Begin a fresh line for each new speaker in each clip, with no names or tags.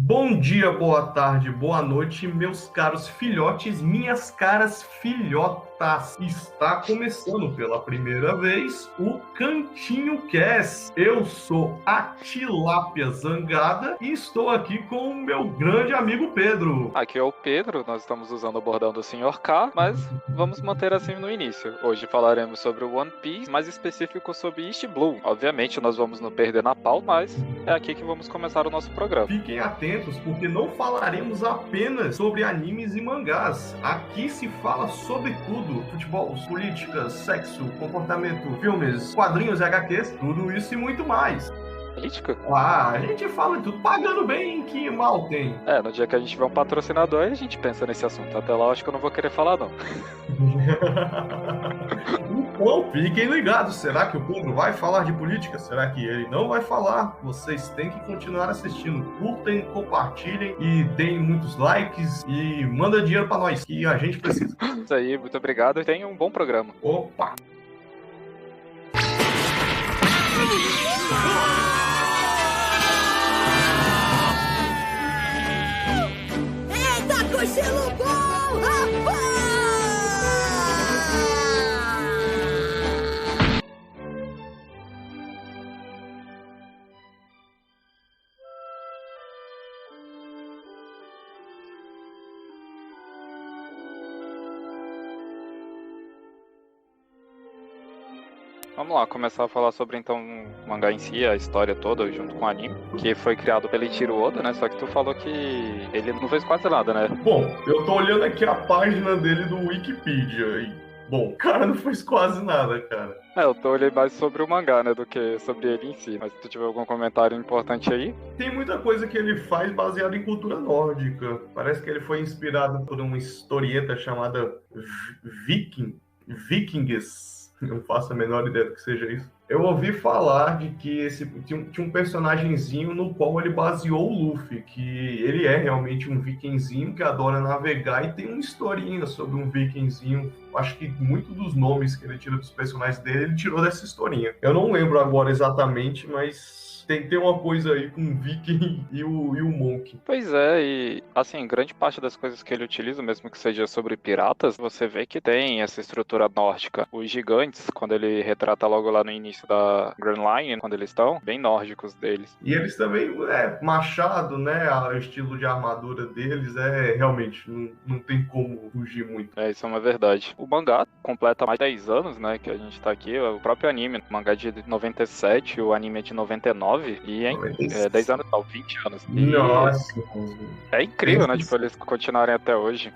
Bom dia, boa tarde, boa noite, meus caros filhotes, minhas caras filhotas. Está começando pela primeira vez o Cantinho Cast. Eu sou a Tilápia Zangada e estou aqui com o meu grande amigo Pedro.
Aqui é o Pedro, nós estamos usando o bordão do Sr. K, mas vamos manter assim no início. Hoje falaremos sobre o One Piece, mais específico sobre East Blue. Obviamente nós vamos nos perder na pauta, mas é aqui que vamos começar o nosso programa.
Fiquem atentos, porque não falaremos apenas sobre animes e mangás. Aqui se fala sobre tudo: futebol, política, sexo, comportamento, filmes, quadrinhos, HQs, tudo isso e muito mais.
Política?
A gente fala tudo, pagando bem, que mal tem.
No dia que a gente tiver um patrocinador, a gente pensa nesse assunto. Até lá eu acho que eu não vou querer falar, não.
Então, fiquem ligados. Será que o Pedro vai falar de política? Será que ele não vai falar? Vocês têm que continuar assistindo. Curtem, compartilhem e deem muitos likes e manda dinheiro pra nós, que a gente precisa.
Isso aí, muito obrigado e tenha um bom programa.
Opa!
Eita, cochilo bom, rapaz!
Vamos lá, começar a falar sobre então o mangá em si, a história toda, junto com o anime, que foi criado pelo Eiichiro Oda, né? Só que tu falou que ele não fez quase nada, né?
Bom, eu tô olhando aqui a página dele do Wikipedia e, bom, o cara não fez quase nada, cara.
Eu tô olhando mais sobre o mangá, né, do que sobre ele em si. Mas se tu tiver algum comentário importante aí...
Tem muita coisa que ele faz baseada em cultura nórdica. Parece que ele foi inspirado por uma historieta chamada Vikings. Não faço a menor ideia do que seja isso. Eu ouvi falar de que tinha um personagemzinho no qual ele baseou o Luffy, que ele é realmente um vikingzinho que adora navegar e tem uma historinha sobre um vikingzinho. Acho que muitos dos nomes que ele tira dos personagens dele, ele tirou dessa historinha. Eu não lembro agora exatamente, mas tem uma coisa aí com o Viking e o Monk.
Pois é, e assim, grande parte das coisas que ele utiliza, mesmo que seja sobre piratas, você vê que tem essa estrutura nórdica. Os gigantes, quando ele retrata logo lá no início da Grand Line, quando eles estão, bem nórdicos deles.
E eles também, machado, né, o estilo de armadura deles realmente, não tem como fugir muito.
Isso é uma verdade. O mangá completa mais de 10 anos, né, que a gente tá aqui, o próprio anime, o mangá é de 97, o anime é de 99, e 10 anos, não, 20 anos. E
nossa!
É incrível, né, tipo, eles continuarem até hoje.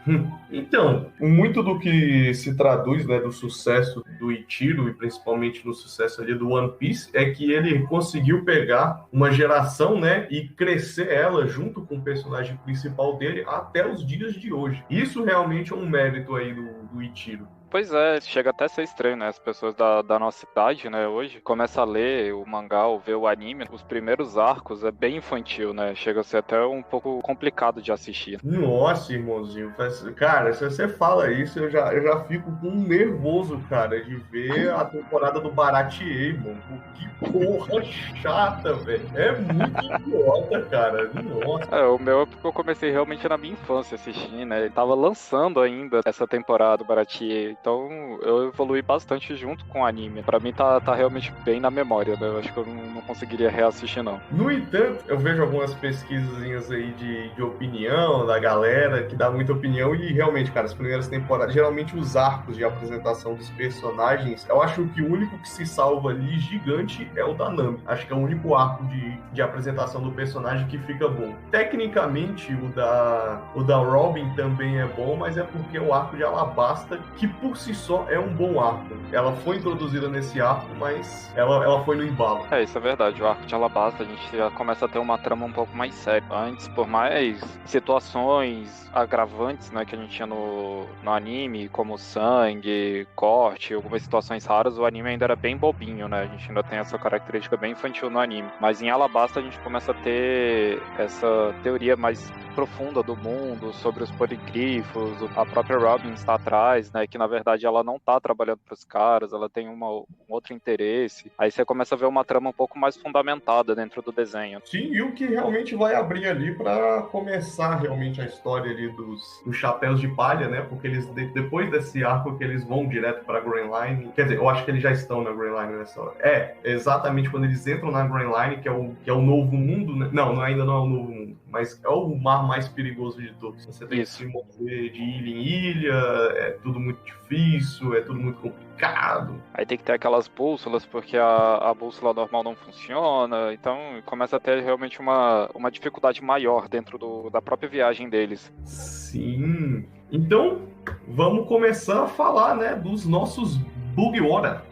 Então, muito do que se traduz, né, do sucesso do Eiichiro, e principalmente no sucesso ali do One Piece, é que ele conseguiu pegar uma geração, né, e crescer ela junto com o personagem principal dele até os dias de hoje. Isso realmente é um mérito aí do Eiichiro.
Pois é, chega até a ser estranho, né? As pessoas da nossa idade, né, hoje, começam a ler o mangá ou ver o anime. Os primeiros arcos é bem infantil, né? Chega a ser até um pouco complicado de assistir.
Nossa, irmãozinho. Cara, se você fala isso, eu já fico com um nervoso, cara, de ver a temporada do Baratie, mano. Que porra chata, velho. É muito idiota, cara. Nossa.
O meu é porque eu comecei realmente na minha infância assistindo, né? Ele tava lançando ainda essa temporada do Baratie. Então eu evolui bastante junto com o anime. Pra mim tá realmente bem na memória, né? Eu acho que eu não conseguiria reassistir, não.
No entanto, eu vejo algumas pesquisazinhas aí de opinião da galera, que dá muita opinião, e realmente, cara, as primeiras temporadas, geralmente os arcos de apresentação dos personagens, eu acho que o único que se salva ali, gigante, é o da Nami. Acho que é o único arco de apresentação do personagem que fica bom. Tecnicamente, o da Robin também é bom, mas é porque é o arco de Alabasta, que por si só é um bom arco. Ela foi introduzida nesse arco, mas ela foi no embalo.
Isso é verdade. O arco de Alabasta, a gente já começa a ter uma trama um pouco mais séria. Antes, por mais situações agravantes, né, que a gente tinha no anime, como sangue, corte, algumas situações raras, o anime ainda era bem bobinho, né? A gente ainda tem essa característica bem infantil no anime. Mas em Alabasta a gente começa a ter essa teoria mais profunda do mundo, sobre os poliglifos, a própria Robin está atrás, né, que na verdade ela não tá trabalhando pros caras, ela tem um outro interesse. Aí você começa a ver uma trama um pouco mais fundamentada dentro do desenho.
Sim, e o que realmente vai abrir ali para começar realmente a história ali dos chapéus de palha, né? Porque eles, depois desse arco que eles vão direto para Grand Line, quer dizer, eu acho que eles já estão na Grand Line nessa hora. Exatamente quando eles entram na Grand Line, que é o novo mundo, né? Não, ainda não é o novo mundo, mas é o mar mais perigoso de todos. Você tem que se mover de ilha em ilha, é tudo muito difícil, é tudo muito complicado.
Aí tem que ter aquelas bússolas, porque a bússola normal não funciona, então começa a ter realmente uma dificuldade maior dentro da própria viagem deles.
Sim. Então, vamos começar a falar, né, dos nossos Mugiwara.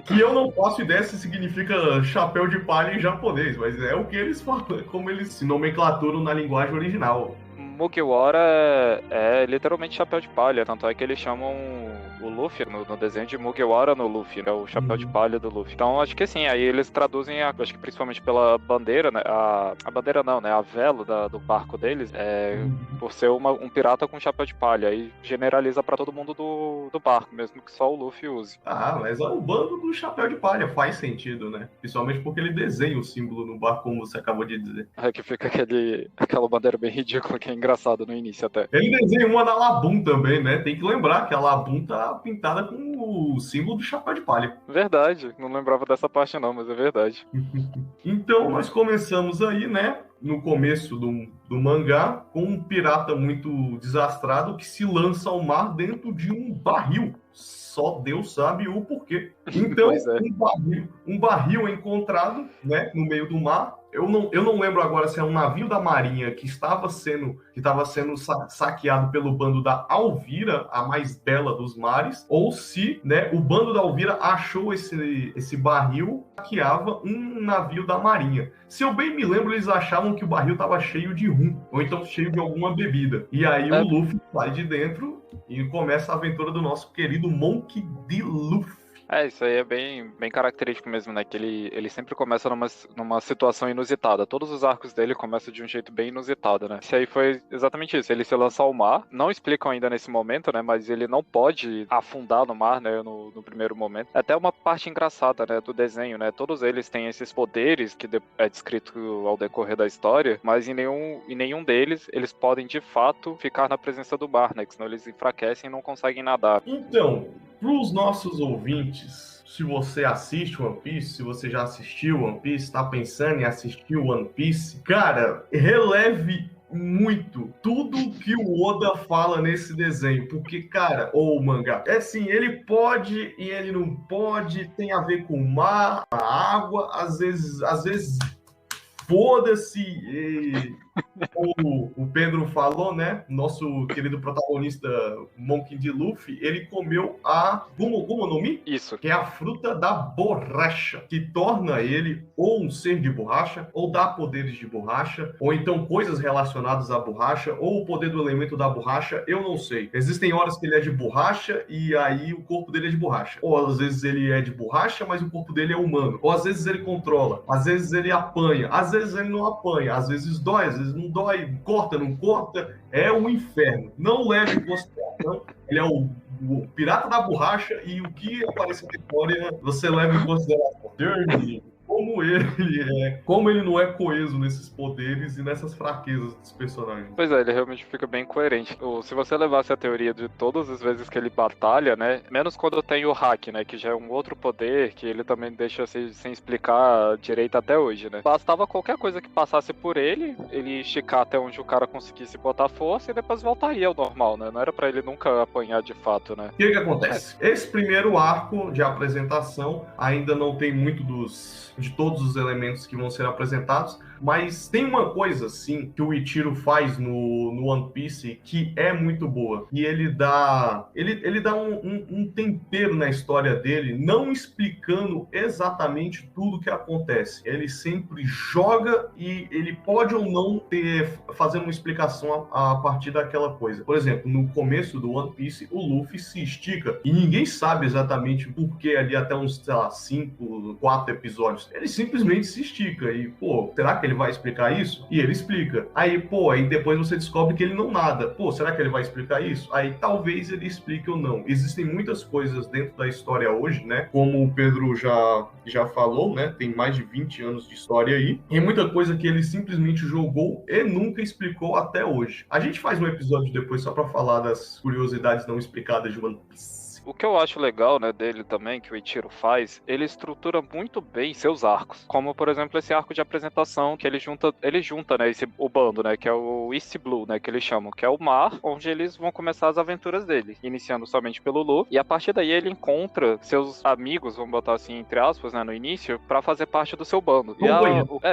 Que eu não faço ideia se significa chapéu de palha em japonês, mas é o que eles falam, como eles se nomenclaturam na linguagem original.
Mugiwara é literalmente chapéu de palha, tanto é que eles chamam o Luffy no desenho de Mugiwara no Luffy, né, o chapéu de palha do Luffy. Então acho que sim, aí eles traduzem, acho que principalmente pela bandeira, né, a bandeira não, né, a vela do barco deles, por ser um pirata com chapéu de palha, aí generaliza pra todo mundo do barco, mesmo que só o Luffy use.
Ah, mas é o bando do chapéu de palha, faz sentido, né? Principalmente porque ele desenha o símbolo no barco, como você acabou de dizer.
É que fica aquela bandeira bem ridícula, que é engraçado no início até.
Ele desenha uma na Labum também, né? Tem que lembrar que a Labum tá pintada com o símbolo do chapéu de palha.
Verdade, não lembrava dessa parte não, mas é verdade.
Então nós começamos aí, né? No começo do mangá, com um pirata muito desastrado que se lança ao mar dentro de um barril. Só Deus sabe o porquê. Então, um barril encontrado, né, no meio do mar. Eu não lembro agora se é um navio da Marinha que estava sendo saqueado pelo bando da Alvira, a mais bela dos mares, ou se, né, o bando da Alvira achou esse barril que saqueava um navio da Marinha. Se eu bem me lembro, eles achavam que o barril estava cheio de rum, ou então cheio de alguma bebida. E aí o Luffy sai de dentro e começa a aventura do nosso querido Monkey D. Luffy.
Isso aí é bem característico mesmo, né? Que ele sempre começa numa situação inusitada. Todos os arcos dele começam de um jeito bem inusitado, né? Isso aí foi exatamente isso. Ele se lança ao mar. Não explicam ainda nesse momento, né? Mas ele não pode afundar no mar, né? No primeiro momento. Até uma parte engraçada, né? Do desenho, né? Todos eles têm esses poderes que é descrito ao decorrer da história, mas em nenhum deles eles podem, de fato, ficar na presença do mar, né? Que senão eles enfraquecem e não conseguem nadar.
Então, para os nossos ouvintes, se você assiste One Piece, se você já assistiu One Piece, está pensando em assistir One Piece, cara, releve muito tudo que o Oda fala nesse desenho, porque, cara, ou o mangá, é assim, ele pode e ele não pode, tem a ver com o mar, a água, às vezes foda-se. Como o Pedro falou, né? Nosso querido protagonista Monkey D. Luffy, ele comeu a Gumo no Mi?
Isso.
Que é a fruta da borracha, que torna ele ou um ser de borracha, ou dá poderes de borracha, ou então coisas relacionadas à borracha, ou o poder do elemento da borracha, eu não sei. Existem horas que ele é de borracha e aí o corpo dele é de borracha. Ou às vezes ele é de borracha, mas o corpo dele é humano. Ou às vezes ele controla, às vezes ele apanha, às vezes ele não apanha, às vezes dói, às vezes não dói, corta, não corta, é um inferno. Não leve em consideração, ele é o pirata da borracha e o que aparece na história você leva em consideração. Como ele não é coeso nesses poderes e nessas fraquezas dos personagens.
Pois é, ele realmente fica bem coerente. Se você levasse a teoria de todas as vezes que ele batalha, né, menos quando tem o hack, né, que já é um outro poder que ele também deixa sem explicar direito até hoje, né. Bastava qualquer coisa que passasse por ele esticar até onde o cara conseguisse botar força e depois voltaria ao normal, né, não era pra ele nunca apanhar de fato, né.
O que acontece? Esse primeiro arco de apresentação ainda não tem muito de todos os elementos que vão ser apresentados, mas tem uma coisa, assim, que o Ichiro faz no One Piece que é muito boa. E ele dá um tempero na história dele, não explicando exatamente tudo que acontece. Ele sempre joga e ele pode ou não fazer uma explicação a partir daquela coisa. Por exemplo, no começo do One Piece, o Luffy se estica e ninguém sabe exatamente por que ali até uns, sei lá, 4 episódios. ele simplesmente se estica. E, pô, será que ele vai explicar isso? E ele explica. Aí, pô, aí depois você descobre que ele não nada. Pô, será que ele vai explicar isso? Aí talvez ele explique ou não. Existem muitas coisas dentro da história hoje, né? Como o Pedro já falou, né? Tem mais de 20 anos de história aí. E muita coisa que ele simplesmente jogou e nunca explicou até hoje. A gente faz um episódio depois só pra falar das curiosidades não explicadas de One Piece.
O que eu acho legal, né, dele também, que o Eiichiro faz, ele estrutura muito bem seus arcos. Como, por exemplo, esse arco de apresentação, que ele junta, né, o bando, né, que é o East Blue, né, que eles chamam, que é o mar, onde eles vão começar as aventuras dele, iniciando somente pelo Luffy, e a partir daí ele encontra seus amigos, vamos botar assim, entre aspas, né, no início, pra fazer parte do seu bando.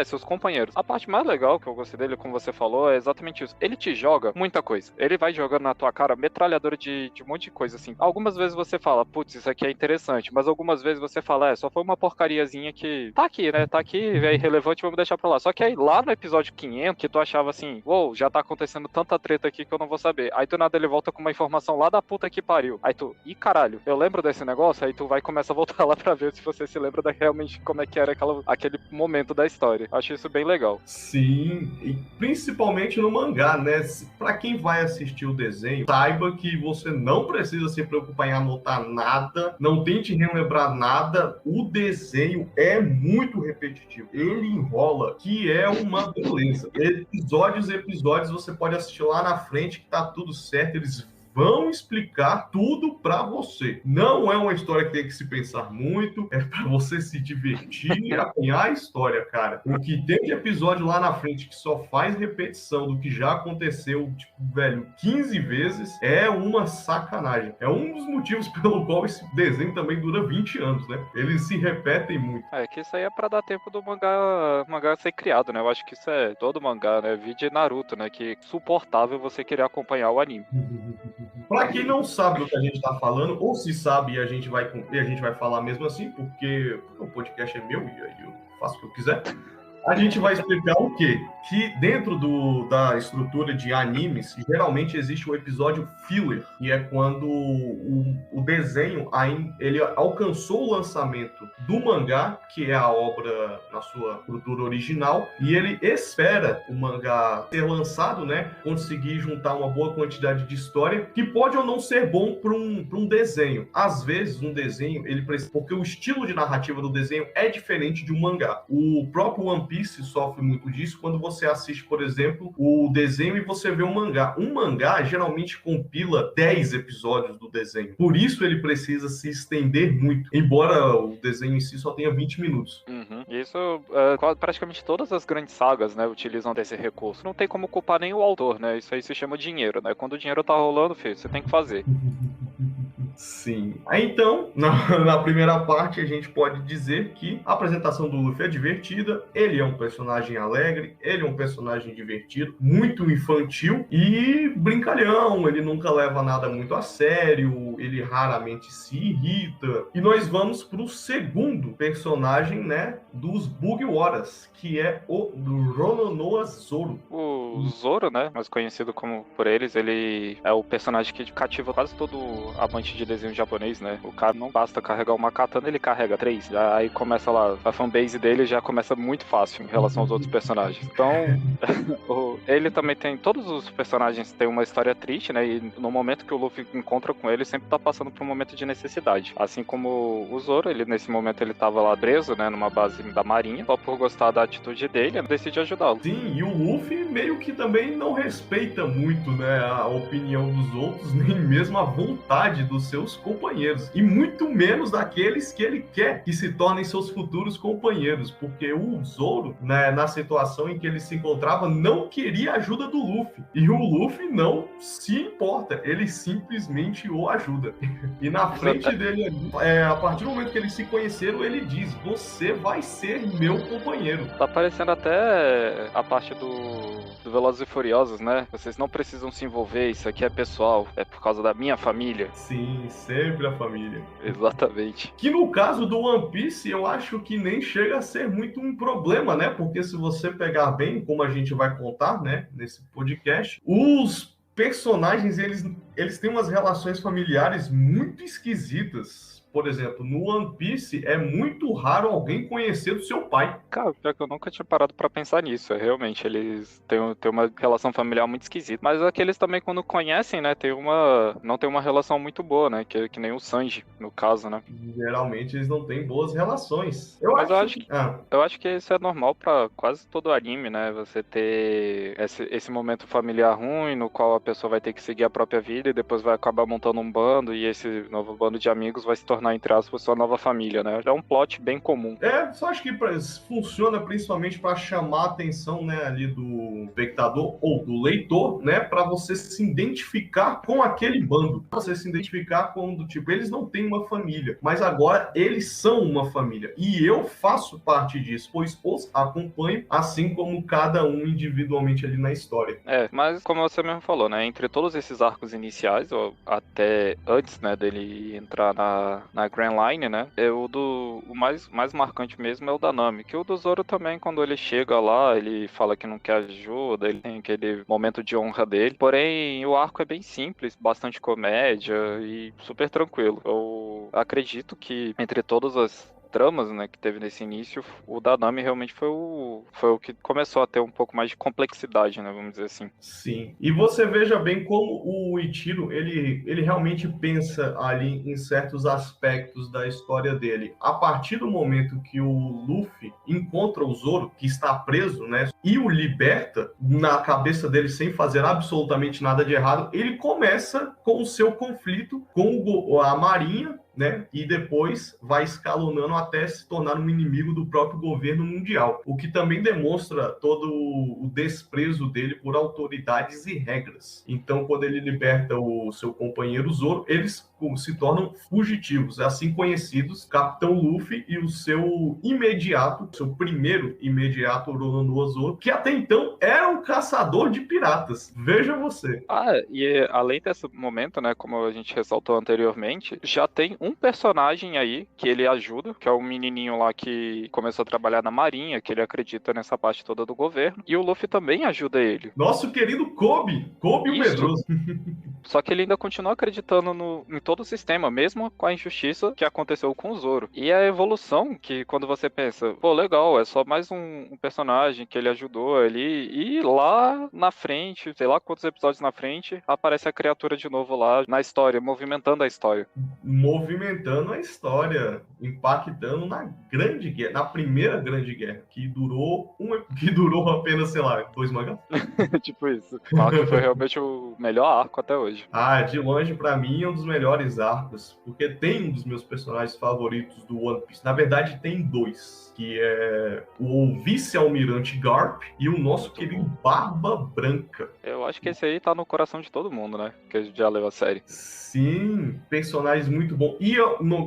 Seus companheiros. A parte mais legal que eu gostei dele, como você falou, é exatamente isso. Ele te joga muita coisa. Ele vai jogando na tua cara metralhadora de um monte de coisa, assim. Algumas vezes você fala, putz, isso aqui é interessante, mas algumas vezes você fala, só foi uma porcariazinha que tá aqui, né, tá aqui, é irrelevante, vamos deixar pra lá. Só que aí, lá no episódio 500, que tu achava assim, uou, já tá acontecendo tanta treta aqui que eu não vou saber. Aí do nada ele volta com uma informação lá da puta que pariu. Aí tu, ih, caralho, eu lembro desse negócio? Aí tu vai e começa a voltar lá pra ver se você se lembra realmente como é que era aquele momento da história. Acho isso bem legal.
Sim, e principalmente no mangá, né? Pra quem vai assistir o desenho, saiba que você não precisa se preocupar em anotar nada, não tente relembrar nada. O desenho é muito repetitivo. Ele enrola, que é uma beleza. Episódios, você pode assistir lá na frente que tá tudo certo, eles vão explicar tudo pra você. Não é uma história que tem que se pensar muito, é pra você se divertir e apanhar a história, cara. O que tem de episódio lá na frente que só faz repetição do que já aconteceu, tipo, velho, 15 vezes, é uma sacanagem. É um dos motivos pelo qual esse desenho também dura 20 anos, né? Eles se repetem muito.
É que isso aí é pra dar tempo do mangá ser criado, né? Eu acho que isso é todo mangá, né? Vídeo Naruto, né? Que é suportável você querer acompanhar o anime.
Para quem não sabe do que a gente está falando, ou se sabe e a gente vai falar mesmo assim, porque o podcast é meu e aí eu faço o que eu quiser. A gente vai explicar o quê? Que dentro da estrutura de animes, geralmente existe um episódio filler, que é quando o desenho ele alcançou o lançamento do mangá, que é a obra na sua estrutura original, e ele espera o mangá ser lançado, né? Conseguir juntar uma boa quantidade de história, que pode ou não ser bom para um desenho. Às vezes, um desenho, ele precisa, porque o estilo de narrativa do desenho é diferente de um mangá. O próprio One Piece sofre muito disso quando você assiste, por exemplo, o desenho e você vê um mangá. Um mangá geralmente compila 10 episódios do desenho. Por isso ele precisa se estender muito, embora o desenho em si só tenha 20 minutos.
Uhum. Isso, praticamente todas as grandes sagas, né, utilizam desse recurso. Não tem como culpar nem o autor, né? Isso aí se chama dinheiro, né? Quando o dinheiro tá rolando, filho, você tem que fazer.
Sim. Aí, então, na primeira parte, a gente pode dizer que a apresentação do Luffy é divertida, ele é um personagem alegre, ele é um personagem divertido, muito infantil e brincalhão, ele nunca leva nada muito a sério, ele raramente se irrita. E nós vamos pro segundo personagem, né, dos Mugiwaras, que é o Roronoa Zoro.
O Zoro, né, mais conhecido como por eles, ele é o personagem que cativa quase todo amante de desenho japonês, né? O cara não basta carregar uma katana, ele carrega 3. Aí começa lá, a fanbase dele já começa muito fácil em relação aos outros personagens. Então, ele também tem, todos os personagens têm uma história triste, né? E no momento que o Luffy encontra com ele, sempre tá passando por um momento de necessidade. Assim como o Zoro, nesse momento ele tava lá preso, né? Numa base da marinha, só por gostar da atitude dele, decide ajudá-lo.
Sim, e o Luffy meio que também não respeita muito, né, a opinião dos outros, nem mesmo a vontade dos seus companheiros, e muito menos daqueles que ele quer que se tornem seus futuros companheiros, porque o Zoro, né, na situação em que ele se encontrava, não queria a ajuda do Luffy, e o Luffy não se importa, ele simplesmente o ajuda. E na frente dele, a partir do momento que eles se conheceram, ele diz: você vai ser meu companheiro.
Tá parecendo até a parte do Velozes e Furiosos, né? Vocês não precisam se envolver, isso aqui é pessoal, é por causa da minha família.
Sim, sempre a família.
Exatamente.
Que no caso do One Piece, eu acho que nem chega a ser muito um problema, né? Porque se você pegar bem, como a gente vai contar, né, nesse podcast, os personagens, eles têm umas relações familiares muito esquisitas. por exemplo, no One Piece é muito raro alguém conhecer do seu pai.
Cara, pior que eu nunca tinha parado pra pensar nisso. Realmente, eles têm uma relação familiar muito esquisita. Mas aqueles também, quando conhecem, né, não tem uma relação muito boa, né? Que nem o Sanji, no caso, né?
Geralmente eles não têm boas relações.
Mas eu acho que isso é normal pra quase todo anime, né? Você ter esse momento familiar ruim, no qual a pessoa vai ter que seguir a própria vida e depois vai acabar montando um bando, e esse novo bando de amigos vai se tornar, entre aspas, sua nova família, né? É um plot bem comum.
Só acho que funciona principalmente para chamar a atenção, né, ali do espectador ou do leitor, né, para você se identificar com aquele bando, você se identificar com do tipo, eles não têm uma família, mas agora eles são uma família e eu faço parte disso, pois os acompanho, assim como cada um individualmente ali na história.
Mas como você mesmo falou, né, entre todos esses arcos iniciais, ou até antes, né, dele entrar na Grand Line, né, o mais marcante mesmo é o da Nami, que o do Zoro também, quando ele chega lá, ele fala que não quer ajuda, ele tem aquele momento de honra dele, porém o arco é bem simples, bastante comédia e super tranquilo. Eu acredito que entre todas as tramas, né, que teve nesse início, o da Nami realmente foi o que começou a ter um pouco mais de complexidade, né, vamos dizer assim.
Sim, e você veja bem como o Ichiro, ele realmente pensa ali em certos aspectos da história dele. A partir do momento que o Luffy encontra o Zoro, que está preso, né, e o liberta na cabeça dele sem fazer absolutamente nada de errado, ele começa com o seu conflito com a Marinha, né? E depois vai escalonando até se tornar um inimigo do próprio governo mundial, o que também demonstra todo o desprezo dele por autoridades e regras. Então, quando ele liberta o seu companheiro Zoro, eles se tornam fugitivos, assim conhecidos, Capitão Luffy e o seu primeiro imediato Roronoa Zoro, que até então era um caçador de piratas. Veja você.
E além desse momento, né, como a gente ressaltou anteriormente, já tem um personagem aí que ele ajuda, que é o menininho lá que começou a trabalhar na Marinha, que ele acredita nessa parte toda do governo, e o Luffy também ajuda ele.
Nosso querido Kobe o Medroso.
Só que ele ainda continua acreditando em todo o sistema, mesmo com a injustiça que aconteceu com o Zoro. E a evolução, que quando você pensa, pô, legal, é só mais um personagem que ele ajudou ali, e lá na frente, sei lá quantos episódios na frente, aparece a criatura de novo lá na história, movimentando a história.
Movimentando a história, impactando na Grande Guerra, na primeira Grande Guerra, que durou apenas, sei lá, 2 mangás.
Tipo isso. O arco foi realmente o melhor arco até hoje.
De longe, pra mim, é um dos melhores arcos, porque tem um dos meus personagens favoritos do One Piece. Na verdade, tem 2, que é o vice-almirante Garp e o nosso querido Barba Branca.
Eu acho que esse aí tá no coração de todo mundo, né? Que já leu a série.
Sim, personagens muito bons. E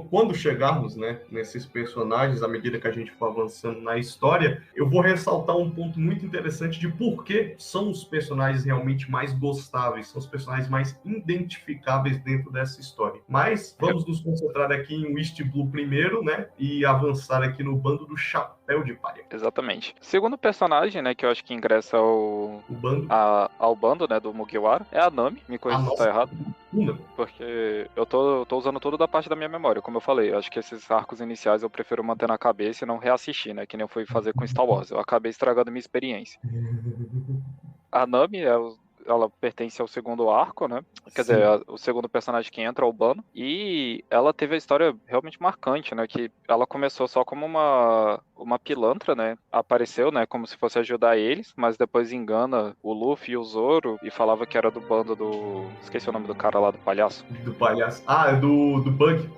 quando chegarmos, né, nesses personagens, à medida que a gente for avançando na história, eu vou ressaltar um ponto muito interessante de por que são os personagens realmente mais gostáveis, são os personagens mais identificáveis dentro dessa história. Mas vamos nos concentrar aqui em East Blue primeiro, né, e avançar aqui no bando do Chapéu de Palha.
Exatamente. Segundo personagem, né, que eu acho que ingressa ao bando, né, do Mugiwara, é a Nami. Me corrija se tá errado. Porque eu tô usando tudo da parte da minha memória, como eu falei. Eu acho que esses arcos iniciais eu prefiro manter na cabeça e não reassistir, né, que nem eu fui fazer com Star Wars. Eu acabei estragando minha experiência. A Nami ela pertence ao segundo arco, né? Quer dizer, o segundo personagem que entra, o Bano. E ela teve a história realmente marcante, né? Que ela começou só como uma pilantra, né? Apareceu, né? Como se fosse ajudar eles, mas depois engana o Luffy e o Zoro e falava que era do bando do... Esqueci o nome do cara lá, do palhaço.
Do palhaço. Do Bug.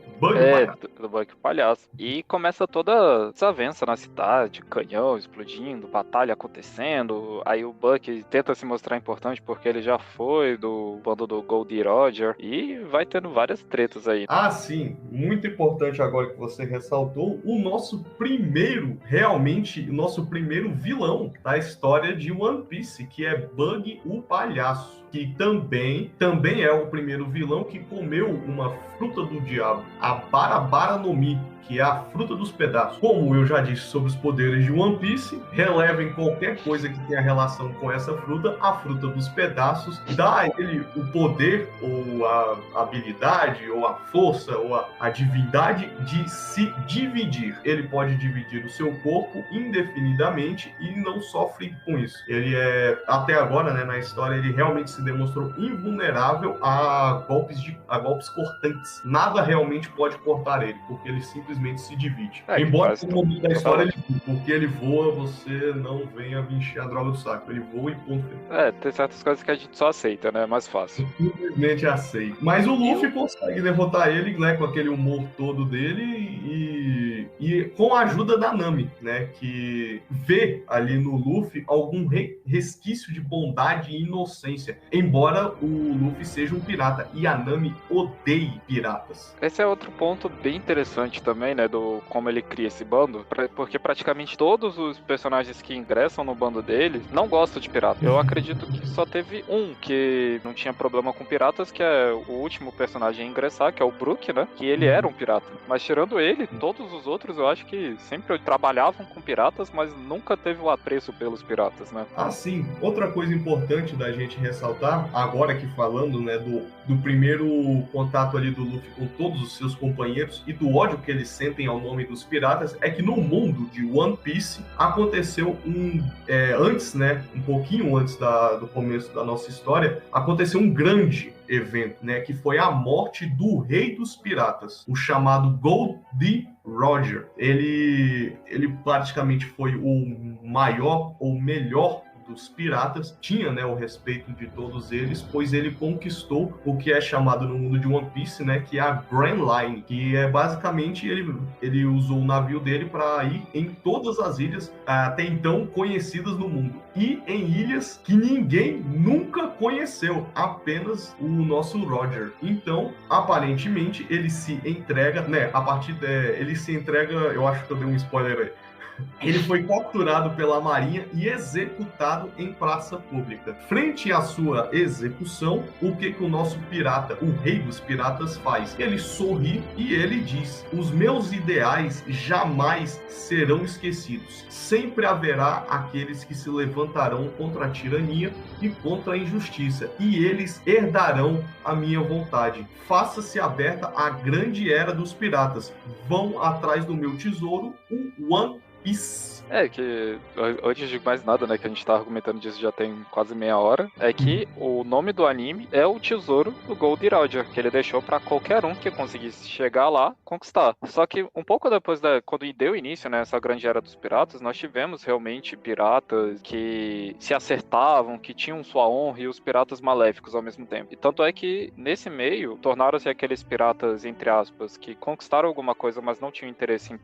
Do Buck Palhaço. E começa toda desavença na cidade, canhão explodindo, batalha acontecendo. Aí o Buck tenta se mostrar importante porque ele já foi do bando do Goldie Roger. E vai tendo várias tretas aí.
Sim. Muito importante agora que você ressaltou o nosso primeiro vilão da história de One Piece, que é Bug o Palhaço. Que também é o primeiro vilão que comeu uma fruta do diabo, a Barabara no Mi. que é a fruta dos pedaços. Como eu já disse sobre os poderes de One Piece, relevem qualquer coisa que tenha relação com essa fruta, a fruta dos pedaços dá a ele o poder, ou a habilidade, ou a força, ou a divindade de se dividir. Ele pode dividir o seu corpo indefinidamente e não sofre com isso. Ele até agora, né, na história, ele realmente se demonstrou invulnerável a golpes cortantes. Nada realmente pode cortar ele, porque ele simplesmente se divide. Embora no momento da história porque ele voa, você não venha me encher a droga do saco. Ele voa e ponto.
Tem certas coisas que a gente só aceita, né? É mais fácil.
Simplesmente aceita. Mas o Luffy consegue derrotar ele, né, com aquele humor todo dele e com a ajuda da Nami, né, que vê ali no Luffy algum resquício de bondade e inocência, embora o Luffy seja um pirata, e a Nami odeie piratas.
Esse é outro ponto bem interessante também, né, do como ele cria esse bando, porque praticamente todos os personagens que ingressam no bando dele não gostam de pirata. Eu acredito que só teve um que não tinha problema com piratas, que é o último personagem a ingressar, que é o Brook, né, que ele era um pirata. Mas tirando ele, todos os outros eu acho que sempre trabalhavam com piratas, mas nunca teve o apreço pelos piratas, né?
Ah, sim. Outra coisa importante da gente ressaltar, agora que falando, né, do primeiro contato ali do Luffy com todos os seus companheiros e do ódio que eles sentem ao nome dos piratas, é que no mundo de One Piece aconteceu antes, né, um pouquinho antes do começo da nossa história, aconteceu um grande evento, né, que foi a morte do rei dos piratas, o chamado Goldie Roger. Ele praticamente foi o maior ou melhor dos piratas, tinha, né, o respeito de todos eles, pois ele conquistou o que é chamado no mundo de One Piece, né, que é a Grand Line, que é basicamente ele usou o navio dele para ir em todas as ilhas até então conhecidas no mundo, e em ilhas que ninguém nunca conheceu, apenas o nosso Roger. Então, aparentemente, ele se entrega, né, ele se entrega, eu acho que eu dei um spoiler aí. Ele foi capturado pela Marinha e executado em praça pública. Frente à sua execução, o que o nosso pirata, o rei dos piratas, faz? Ele sorri e ele diz: os meus ideais jamais serão esquecidos. Sempre haverá aqueles que se levantarão contra a tirania e contra a injustiça, e eles herdarão a minha vontade. Faça-se aberta a grande era dos piratas. Vão atrás do meu tesouro, o One Piece.
Que antes de mais nada, né, que a gente tá argumentando disso já tem quase meia hora, é que o nome do anime é o tesouro do Goldie Roger, que ele deixou pra qualquer um que conseguisse chegar lá, conquistar. Só que um pouco depois, quando deu início, né, essa grande era dos piratas, nós tivemos realmente piratas que se acertavam, que tinham sua honra, e os piratas maléficos ao mesmo tempo. E tanto é que, nesse meio, tornaram-se aqueles piratas, entre aspas, que conquistaram alguma coisa, mas não tinham interesse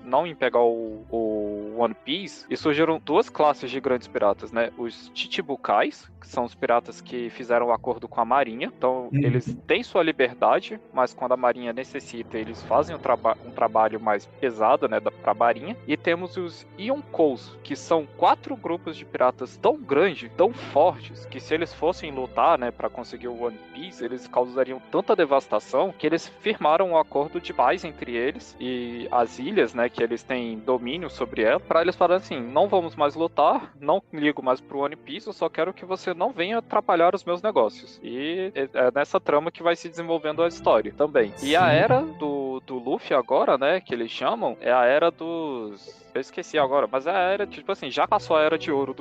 não em pegar o One Piece, e surgiram duas classes de grandes piratas, né? Os Chichibukais, que são os piratas que fizeram um acordo com a Marinha. Então, eles têm sua liberdade, mas quando a Marinha necessita, eles fazem um trabalho mais pesado, né, pra Marinha. E temos os Yonkous, que são 4 grupos de piratas tão grandes, tão fortes, que se eles fossem lutar, né, pra conseguir o One Piece, eles causariam tanta devastação que eles firmaram um acordo de paz entre eles e as ilhas, né, que eles têm domínio sobre ela, pra eles falarem assim: não vamos mais lutar, não ligo mais pro One Piece, eu só quero que você não venha atrapalhar os meus negócios. E é nessa trama que vai se desenvolvendo a história também. E a era do Luffy agora, né, que eles chamam, é a era dos... Eu esqueci agora, mas é a era, tipo assim, já passou a era de ouro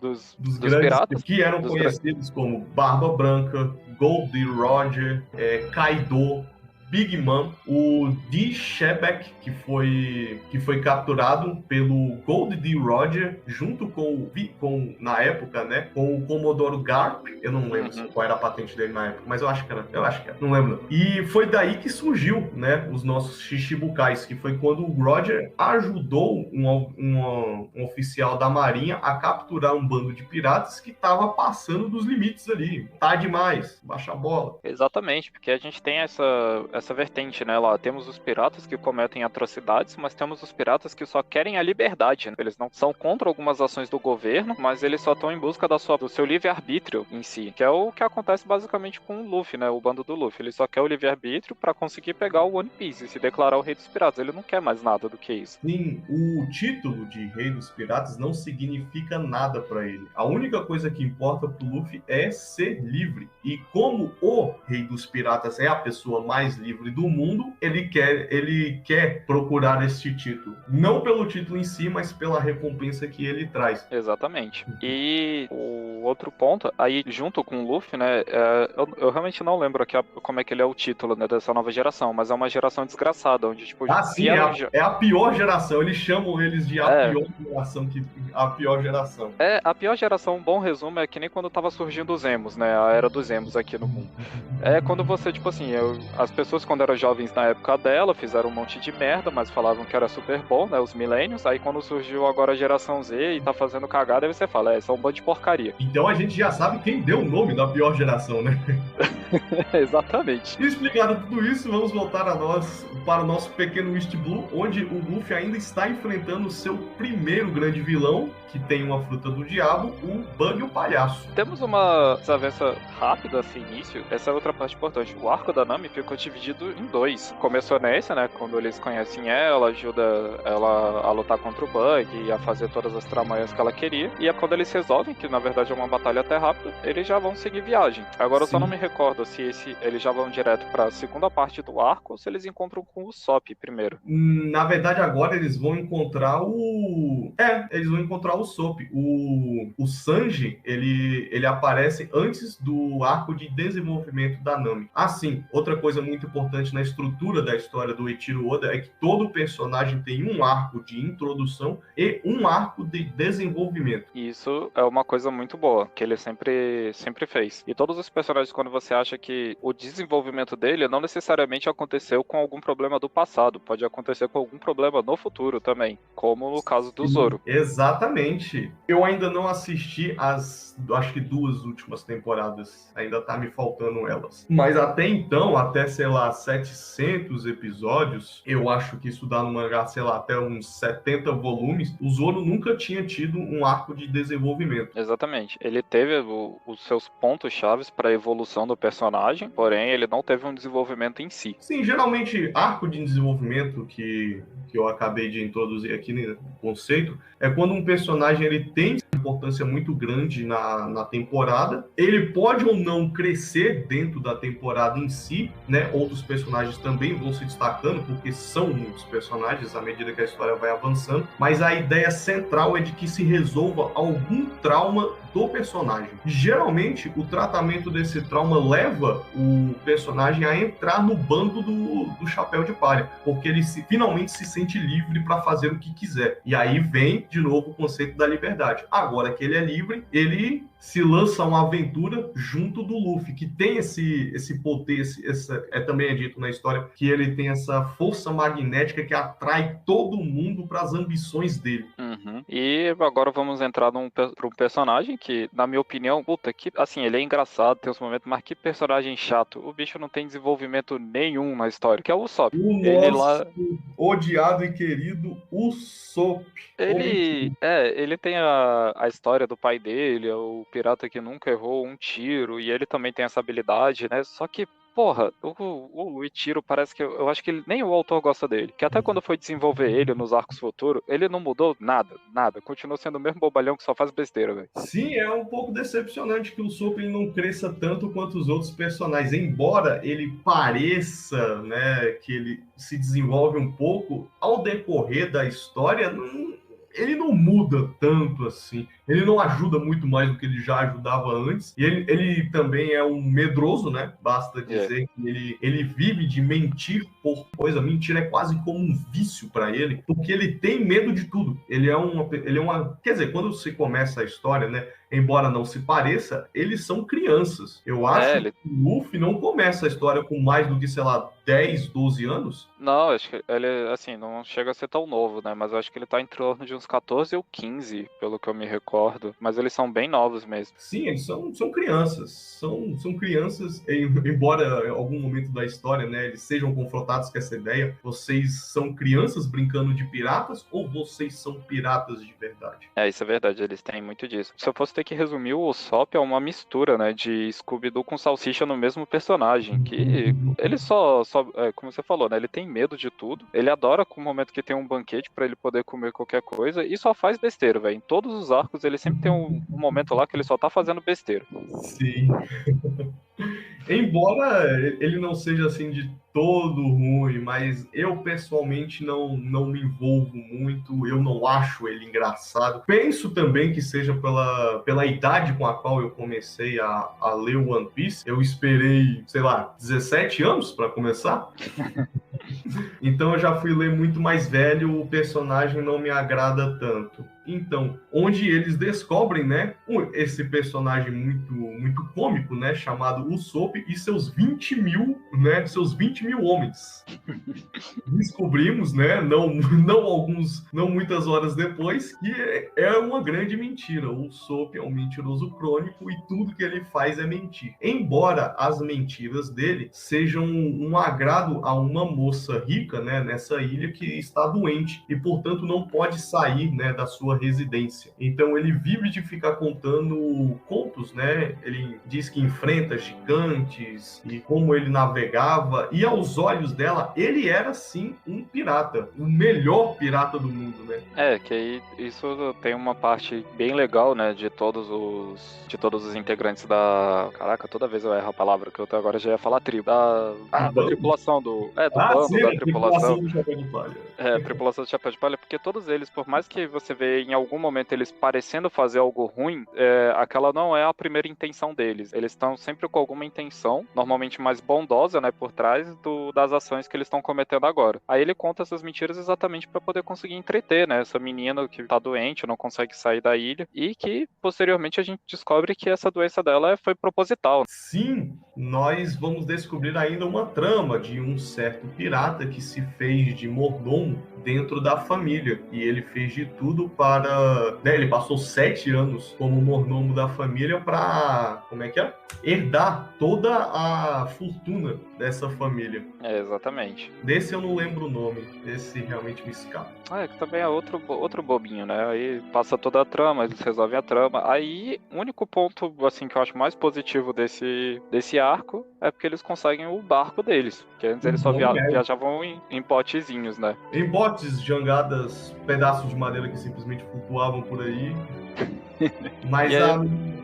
dos piratas.
Que eram conhecidos como Barba Branca, Goldie Roger, Kaido, Big Mom, o D-Shebek, que foi capturado pelo Goldie Roger, junto com na época, né, com o Comodoro Garp. Eu não lembro qual era a patente dele na época, mas eu acho que era, não lembro. E foi daí que surgiu, né, os nossos Chichibukais, que foi quando o Roger ajudou um oficial da Marinha a capturar um bando de piratas que estava passando dos limites ali. Tá demais, baixa a bola.
Exatamente, porque a gente tem essa vertente, né? Lá temos os piratas que cometem atrocidades, mas temos os piratas que só querem a liberdade, né? Eles não são contra algumas ações do governo, mas eles só estão em busca do seu livre-arbítrio em si, que é o que acontece basicamente com o Luffy, né? O bando do Luffy. Ele só quer o livre-arbítrio pra conseguir pegar o One Piece e se declarar o rei dos piratas. Ele não quer mais nada do que isso.
Sim, o título de Rei dos Piratas não significa nada para ele. A única coisa que importa pro Luffy é ser livre. E como o Rei dos Piratas é a pessoa mais livre do mundo, ele quer procurar esse título. Não pelo título em si, mas pela recompensa que ele traz.
Exatamente. E o outro ponto, aí junto com o Luffy, né, eu realmente não lembro aqui como é que ele é o título, né, dessa nova geração, mas é uma geração desgraçada, onde, tipo...
Sim, é a pior geração. Eles chamam eles de pior geração, a pior geração.
A pior geração, um bom resumo, é que nem quando tava surgindo os emos, né, a era dos emos aqui no mundo. É quando você, tipo assim, as pessoas quando eram jovens na época dela, fizeram um monte de merda, mas falavam que era super bom, né, os millennials, aí quando surgiu agora a geração Z e tá fazendo cagada, aí você fala, isso é um bando de porcaria.
Então a gente já sabe quem deu o nome da pior geração, né?
Exatamente.
E explicado tudo isso, vamos voltar para o nosso pequeno East Blue, onde o Luffy ainda está enfrentando o seu primeiro grande vilão, que tem uma fruta do diabo, o Bug o Palhaço.
Temos uma desavença rápida, assim, início. Essa é outra parte importante. O arco da Nami ficou dividido em dois. Começou nessa, né, quando eles conhecem ela, ajuda ela a lutar contra o Bug e a fazer todas as tramanhas que ela queria. E é quando eles resolvem, que na verdade é uma batalha até rápida, eles já vão seguir viagem. Agora eu só não me recordo se eles já vão direto pra segunda parte do arco ou se eles encontram com o Sop primeiro.
Na verdade, agora eles vão encontrar eles vão encontrar o Sop. O Sanji, ele aparece antes do arco de desenvolvimento da Nami. Assim, outra coisa muito importante na estrutura da história do Eiichiro Oda é que todo personagem tem um arco de introdução e um arco de desenvolvimento.
Isso é uma coisa muito boa, que ele sempre fez. E todos os personagens, quando você acha que o desenvolvimento dele não necessariamente aconteceu com algum problema do passado, pode acontecer com algum problema no futuro também, como no caso do Zoro.
Exatamente. Eu ainda não assisti acho que 2 últimas temporadas, ainda tá me faltando elas. Mas até então, até, sei lá, 700 episódios, eu acho que isso dá no mangá, sei lá, até uns 70 volumes, o Zoro nunca tinha tido um arco de desenvolvimento.
Exatamente. Ele teve os seus pontos chaves para a evolução do personagem, porém ele não teve um desenvolvimento em si.
Sim, geralmente arco de desenvolvimento que eu acabei de introduzir aqui no conceito é quando um personagem ele tem importância muito grande na temporada, ele pode ou não crescer dentro da temporada em si, né? Outros personagens também vão se destacando, porque são muitos personagens à medida que a história vai avançando, mas a ideia central é de que se resolva algum trauma do personagem. Geralmente, o tratamento desse trauma leva o personagem a entrar no bando do Chapéu de Palha, porque ele finalmente se sente livre para fazer o que quiser. E aí vem, de novo, o conceito da liberdade. Agora que ele é livre, ele se lança uma aventura junto do Luffy, que tem esse poder, também é dito na história, que ele tem essa força magnética que atrai todo mundo para as ambições dele.
Uhum. E agora vamos entrar para um personagem que, na minha opinião, assim, ele é engraçado, tem uns momentos, mas que personagem chato. O bicho não tem desenvolvimento nenhum na história, que é o Usopp.
O nosso odiado e querido Usopp.
Ele tem a história do pai dele, é o pirata que nunca errou um tiro, e ele também tem essa habilidade, né? Só que, porra, o Eiichiro parece que eu acho que nem o autor gosta dele. Que até quando foi desenvolver ele nos arcos futuros, ele não mudou nada. Continua sendo o mesmo bobalhão que só faz besteira, velho.
Sim, é um pouco decepcionante que o Usopp não cresça tanto quanto os outros personagens. Embora ele pareça, né, que ele se desenvolve um pouco, ao decorrer da história, ele não muda tanto assim. Ele não ajuda muito mais do que ele já ajudava antes. E ele também é um medroso, né? Basta dizer que ele vive de mentir por coisa. Mentira é quase como um vício para ele, porque ele tem medo de tudo. Ele é uma... Quer dizer, quando você começa a história, né? Embora não se pareça, eles são crianças. Eu acho que o Luffy não começa a história com mais do que, sei lá, 10, 12 anos.
Não, acho que ele, assim, não chega a ser tão novo, né? Mas eu acho que ele tá em torno de uns 14 ou 15, pelo que eu me recordo. concordo. Mas eles são bem novos mesmo.
Sim, eles são crianças. São crianças, embora em algum momento da história, né, eles sejam confrontados com essa ideia. Vocês são crianças brincando de piratas ou vocês são piratas de verdade?
Isso é verdade, eles têm muito disso. Se eu fosse ter que resumir, o Usopp é uma mistura, né, de Scooby-Doo com Salsicha no mesmo personagem, que ele como você falou, né, ele tem medo de tudo, ele adora com o momento que tem um banquete pra ele poder comer qualquer coisa, e só faz besteira, velho. Em todos os arcos ele sempre tem um momento lá que ele só tá fazendo besteira.
Sim. Embora ele não seja assim de todo ruim, mas eu pessoalmente não me envolvo muito, eu não acho ele engraçado. Penso também que seja pela idade com a qual eu comecei a ler o One Piece. Eu esperei, sei lá, 17 anos para começar. Então eu já fui ler muito mais velho, o personagem não me agrada tanto. Então, onde eles descobrem, né, esse personagem muito cômico, né, chamado Usopp e seus 20 mil homens. Descobrimos, né, não muitas horas depois, que é uma grande mentira. O Usopp é um mentiroso crônico e tudo que ele faz é mentir. Embora as mentiras dele sejam um agrado a uma moça rica, né, nessa ilha que está doente e, portanto, não pode sair, né, da sua residência. Então ele vive de ficar contando contos, né? Ele diz que enfrenta gigantes e como ele navegava, e aos olhos dela ele era sim um pirata, o melhor pirata do mundo, né?
Que aí isso tem uma parte bem legal, né, de todos os integrantes da... Caraca, toda vez eu erro a palavra, que eu até agora já ia falar tribo. Da tripulação do bando,
sim,
da tripulação.
Do Chapéu de Palha.
Tripulação do Chapéu de Palha, porque todos eles, por mais que você vê em algum momento eles parecendo fazer algo ruim, aquela não é a primeira intenção deles. Eles estão sempre com alguma intenção, normalmente mais bondosa, né, por trás das ações que eles estão cometendo agora. Aí ele conta essas mentiras exatamente para poder conseguir entreter, né, essa menina que tá doente, não consegue sair da ilha, e que posteriormente a gente descobre que essa doença dela foi proposital.
Sim, nós vamos descobrir ainda uma trama de um certo pirata que se fez de mordomo dentro da família, e ele fez de tudo para... né, ele passou 7 anos como mordomo da família para, herdar toda a fortuna dessa família.
Exatamente.
Desse eu não lembro o nome, esse realmente me escapa.
Que também é outro bobinho, né? Aí passa toda a trama, eles resolvem a trama. Aí, o único ponto, assim, que eu acho mais positivo desse arco é porque eles conseguem o barco deles. Porque antes eles só viajavam em potezinhos, né?
Em botes, jangadas, pedaços de madeira que simplesmente flutuavam por aí. Mas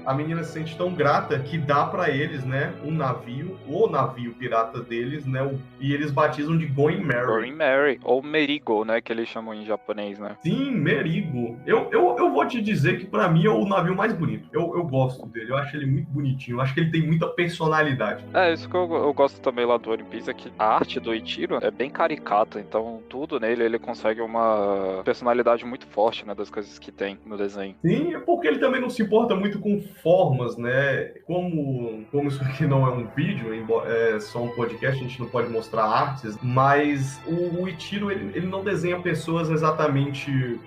a menina se sente tão grata que dá pra eles, né, um navio, o navio pirata deles, né, e eles batizam de Going Merry.
Going Merry, ou Merigo, né, que eles chamam em japonês, né?
Sim, Merigo. Eu vou te dizer que pra mim é o navio mais bonito. Eu gosto dele, eu acho ele muito bonitinho, eu acho que ele tem muita personalidade.
Isso que eu gosto também lá do One Piece, é que a arte do Ichiro é bem caricata, então tudo nele ele consegue uma personalidade muito forte, né, das coisas que tem no desenho.
Sim, é porque ele também não se importa muito com formas, né? Como isso aqui não é um vídeo, é só um podcast, a gente não pode mostrar artes, mas o Ichiro, ele não desenha pessoas exatamente...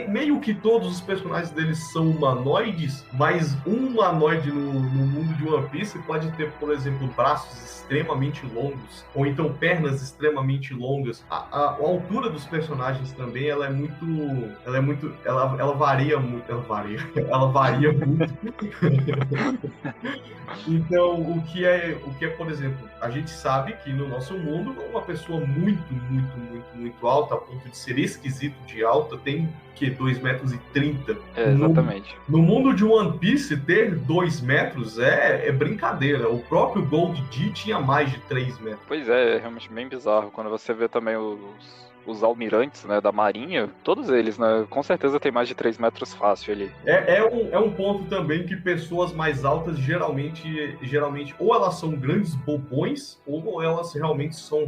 meio que todos os personagens deles são humanoides, mas um humanoide no mundo de One Piece pode ter, por exemplo, braços extremamente longos, ou então pernas extremamente longas. A altura dos personagens também, ela varia muito. Ela varia muito. Então, o que é, por exemplo, a gente sabe que no nosso mundo, uma pessoa muito alta, a ponto de ser esquisito de alta, tem que 2,30 metros.
Exatamente.
No mundo de One Piece, ter 2 metros é brincadeira. O próprio Gold D tinha mais de 3 metros.
Pois é realmente bem bizarro. Quando você vê também os almirantes, né, da marinha, todos eles, né, com certeza tem mais de 3 metros fácil ali.
É um ponto também que pessoas mais altas geralmente ou elas são grandes bobões, ou elas são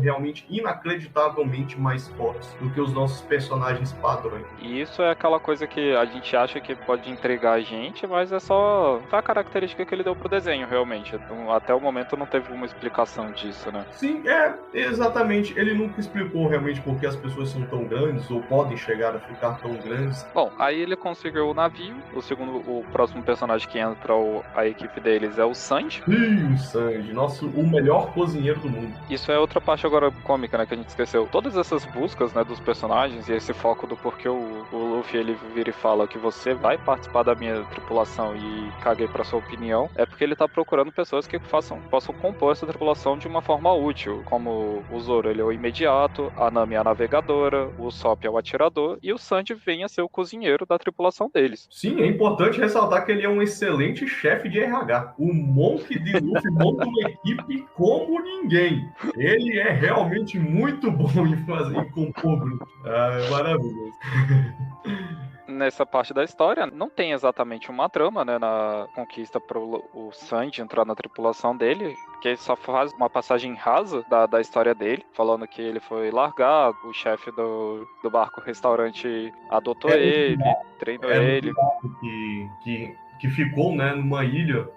inacreditavelmente mais fortes do que os nossos personagens padrões.
E isso é aquela coisa que a gente acha que pode entregar a gente, mas foi a característica que ele deu pro desenho, realmente. Então, até o momento não teve uma explicação disso, né?
Sim, exatamente. Ele nunca explicou realmente porque as pessoas são tão grandes ou podem chegar a ficar tão grandes.
Bom, aí ele conseguiu o navio. O próximo personagem que entra a equipe deles é o Sanji.
Ih, o Sanji, o melhor cozinheiro do mundo.
Isso é outra parte agora cômica, né, que a gente esqueceu. Todas essas buscas, né, dos personagens e esse foco do porquê o Luffy, ele vira e fala que você vai participar da minha tripulação e caguei pra sua opinião, é porque ele tá procurando pessoas que possam compor essa tripulação de uma forma útil, como o Zoro, ele é o imediato, a Nami é a navegadora, o Sop é o atirador e o Sanji vem a ser o cozinheiro da tripulação deles.
Sim, é importante ressaltar que ele é um excelente chefe de RH. O Monk de Luffy monta uma equipe como ninguém. Ele é realmente muito bom em compor grupo. É maravilhoso.
Nessa parte da história, não tem exatamente uma trama, né, na conquista para o Sanji entrar na tripulação dele, que ele só faz uma passagem rasa da história dele, falando que ele foi largado, o chefe do barco restaurante adotou ele, treinou ele.
Que ficou, né, numa ilha,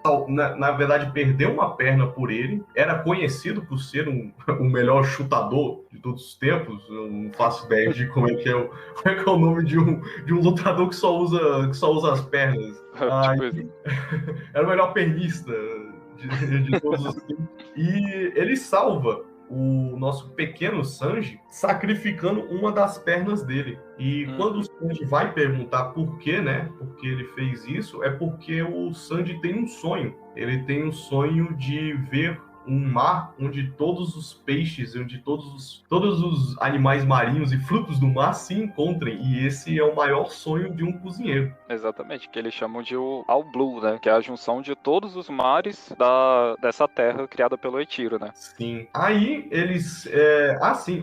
na verdade perdeu uma perna por ele, era conhecido por ser o melhor chutador de todos os tempos. Eu não faço ideia de como é que é o nome de um lutador que só usa as pernas. Era o melhor pernista de todos os tempos. E ele salva o nosso pequeno Sanji sacrificando uma das pernas dele. E quando o Sanji vai perguntar por quê, né? Porque ele fez isso, é porque o Sanji tem um sonho. Ele tem um sonho de ver um mar onde todos os peixes, onde todos os animais marinhos e frutos do mar se encontrem. E esse é o maior sonho de um cozinheiro.
Exatamente, que eles chamam de o All Blue, né? Que é a junção de todos os mares dessa terra criada pelo Eiichiro, né?
Sim. Aí eles...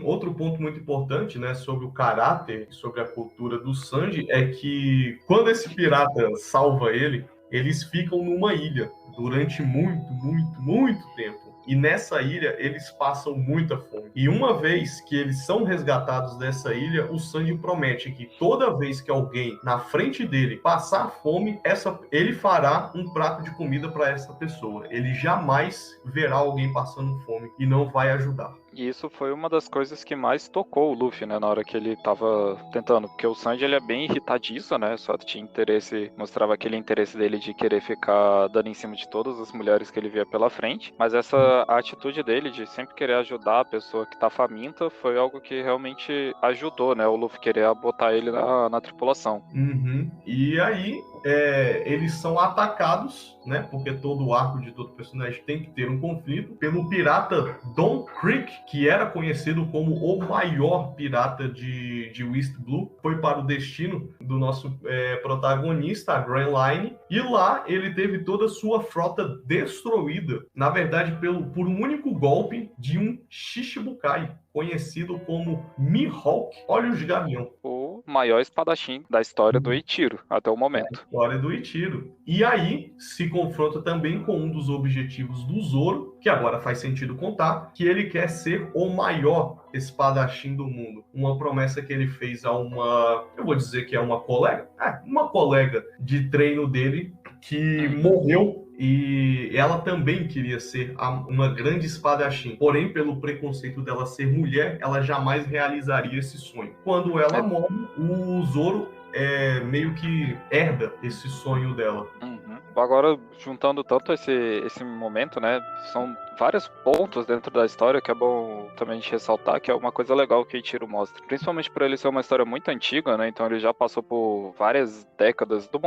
outro ponto muito importante, né? Sobre o caráter, sobre a cultura do Sanji, é que quando esse pirata salva ele, eles ficam numa ilha durante muito, muito, muito tempo. E nessa ilha, eles passam muita fome. E uma vez que eles são resgatados dessa ilha, o Sanji promete que toda vez que alguém na frente dele passar fome, ele fará um prato de comida para essa pessoa. Ele jamais verá alguém passando fome e não vai ajudar.
E isso foi uma das coisas que mais tocou o Luffy, né, na hora que ele tava tentando, porque o Sanji, ele é bem irritadiço, né, só tinha interesse, mostrava aquele interesse dele de querer ficar dando em cima de todas as mulheres que ele via pela frente, mas essa atitude dele de sempre querer ajudar a pessoa que tá faminta foi algo que realmente ajudou, né, o Luffy querer botar ele na tripulação.
Uhum. E aí, eles são atacados, né, porque todo o arco de todo personagem tem que ter um conflito, pelo pirata Don Krieg, que era conhecido como o maior pirata de East Blue, foi para o destino do nosso protagonista, a Grand Line, e lá ele teve toda a sua frota destruída, na verdade por um único golpe de um Shichibukai, conhecido como Mihawk, Olhos de Gavião.
O maior espadachim da história do Eiichiro, até o momento.
História do Eiichiro. E aí se confronta também com um dos objetivos do Zoro, que agora faz sentido contar, que ele quer ser o maior espadachim do mundo. Uma promessa que ele fez a eu vou dizer que é uma colega de treino dele, que morreu. E ela também queria ser uma grande espadachim. Porém, pelo preconceito dela ser mulher, ela jamais realizaria esse sonho. Quando ela morre, o Zoro meio que herda esse sonho dela.
Agora, juntando tanto esse momento, né, são vários pontos dentro da história que é bom também a gente ressaltar, que é uma coisa legal que o Eiichiro mostra. Principalmente por ele ser uma história muito antiga, né, então ele já passou por várias décadas do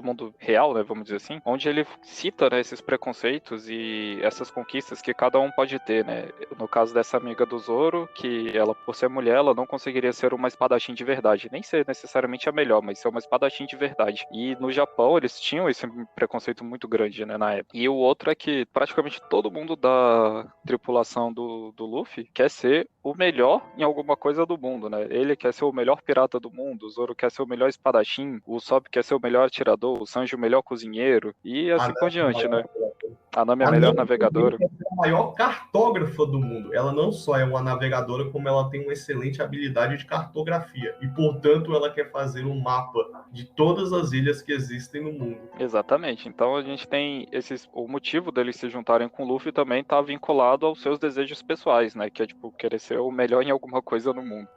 mundo real, né, vamos dizer assim, onde ele cita, né, esses preconceitos e essas conquistas que cada um pode ter, né. No caso dessa amiga do Zoro, que ela, por ser mulher, ela não conseguiria ser uma espadachim de verdade, nem ser necessariamente a melhor, mas ser uma espadachim de verdade. E no Japão, eles tinham esse preconceito muito grande, né, na época. E o outro é que praticamente todo mundo da tripulação do Luffy quer ser o melhor em alguma coisa do mundo, né? Ele quer ser o melhor pirata do mundo, o Zoro quer ser o melhor espadachim, o Sop quer ser o melhor atirador, o Sanji o melhor cozinheiro, e assim por diante, né? A Nami é a melhor navegadora.
É a maior cartógrafa do mundo. Ela não só é uma navegadora, como ela tem uma excelente habilidade de cartografia. E, portanto, ela quer fazer um mapa de todas as ilhas que existem no mundo.
Exatamente. Então a gente tem o motivo deles se juntarem com o Luffy também tá vinculado aos seus desejos pessoais, né? Que é, tipo, querer ser o melhor em alguma coisa no mundo.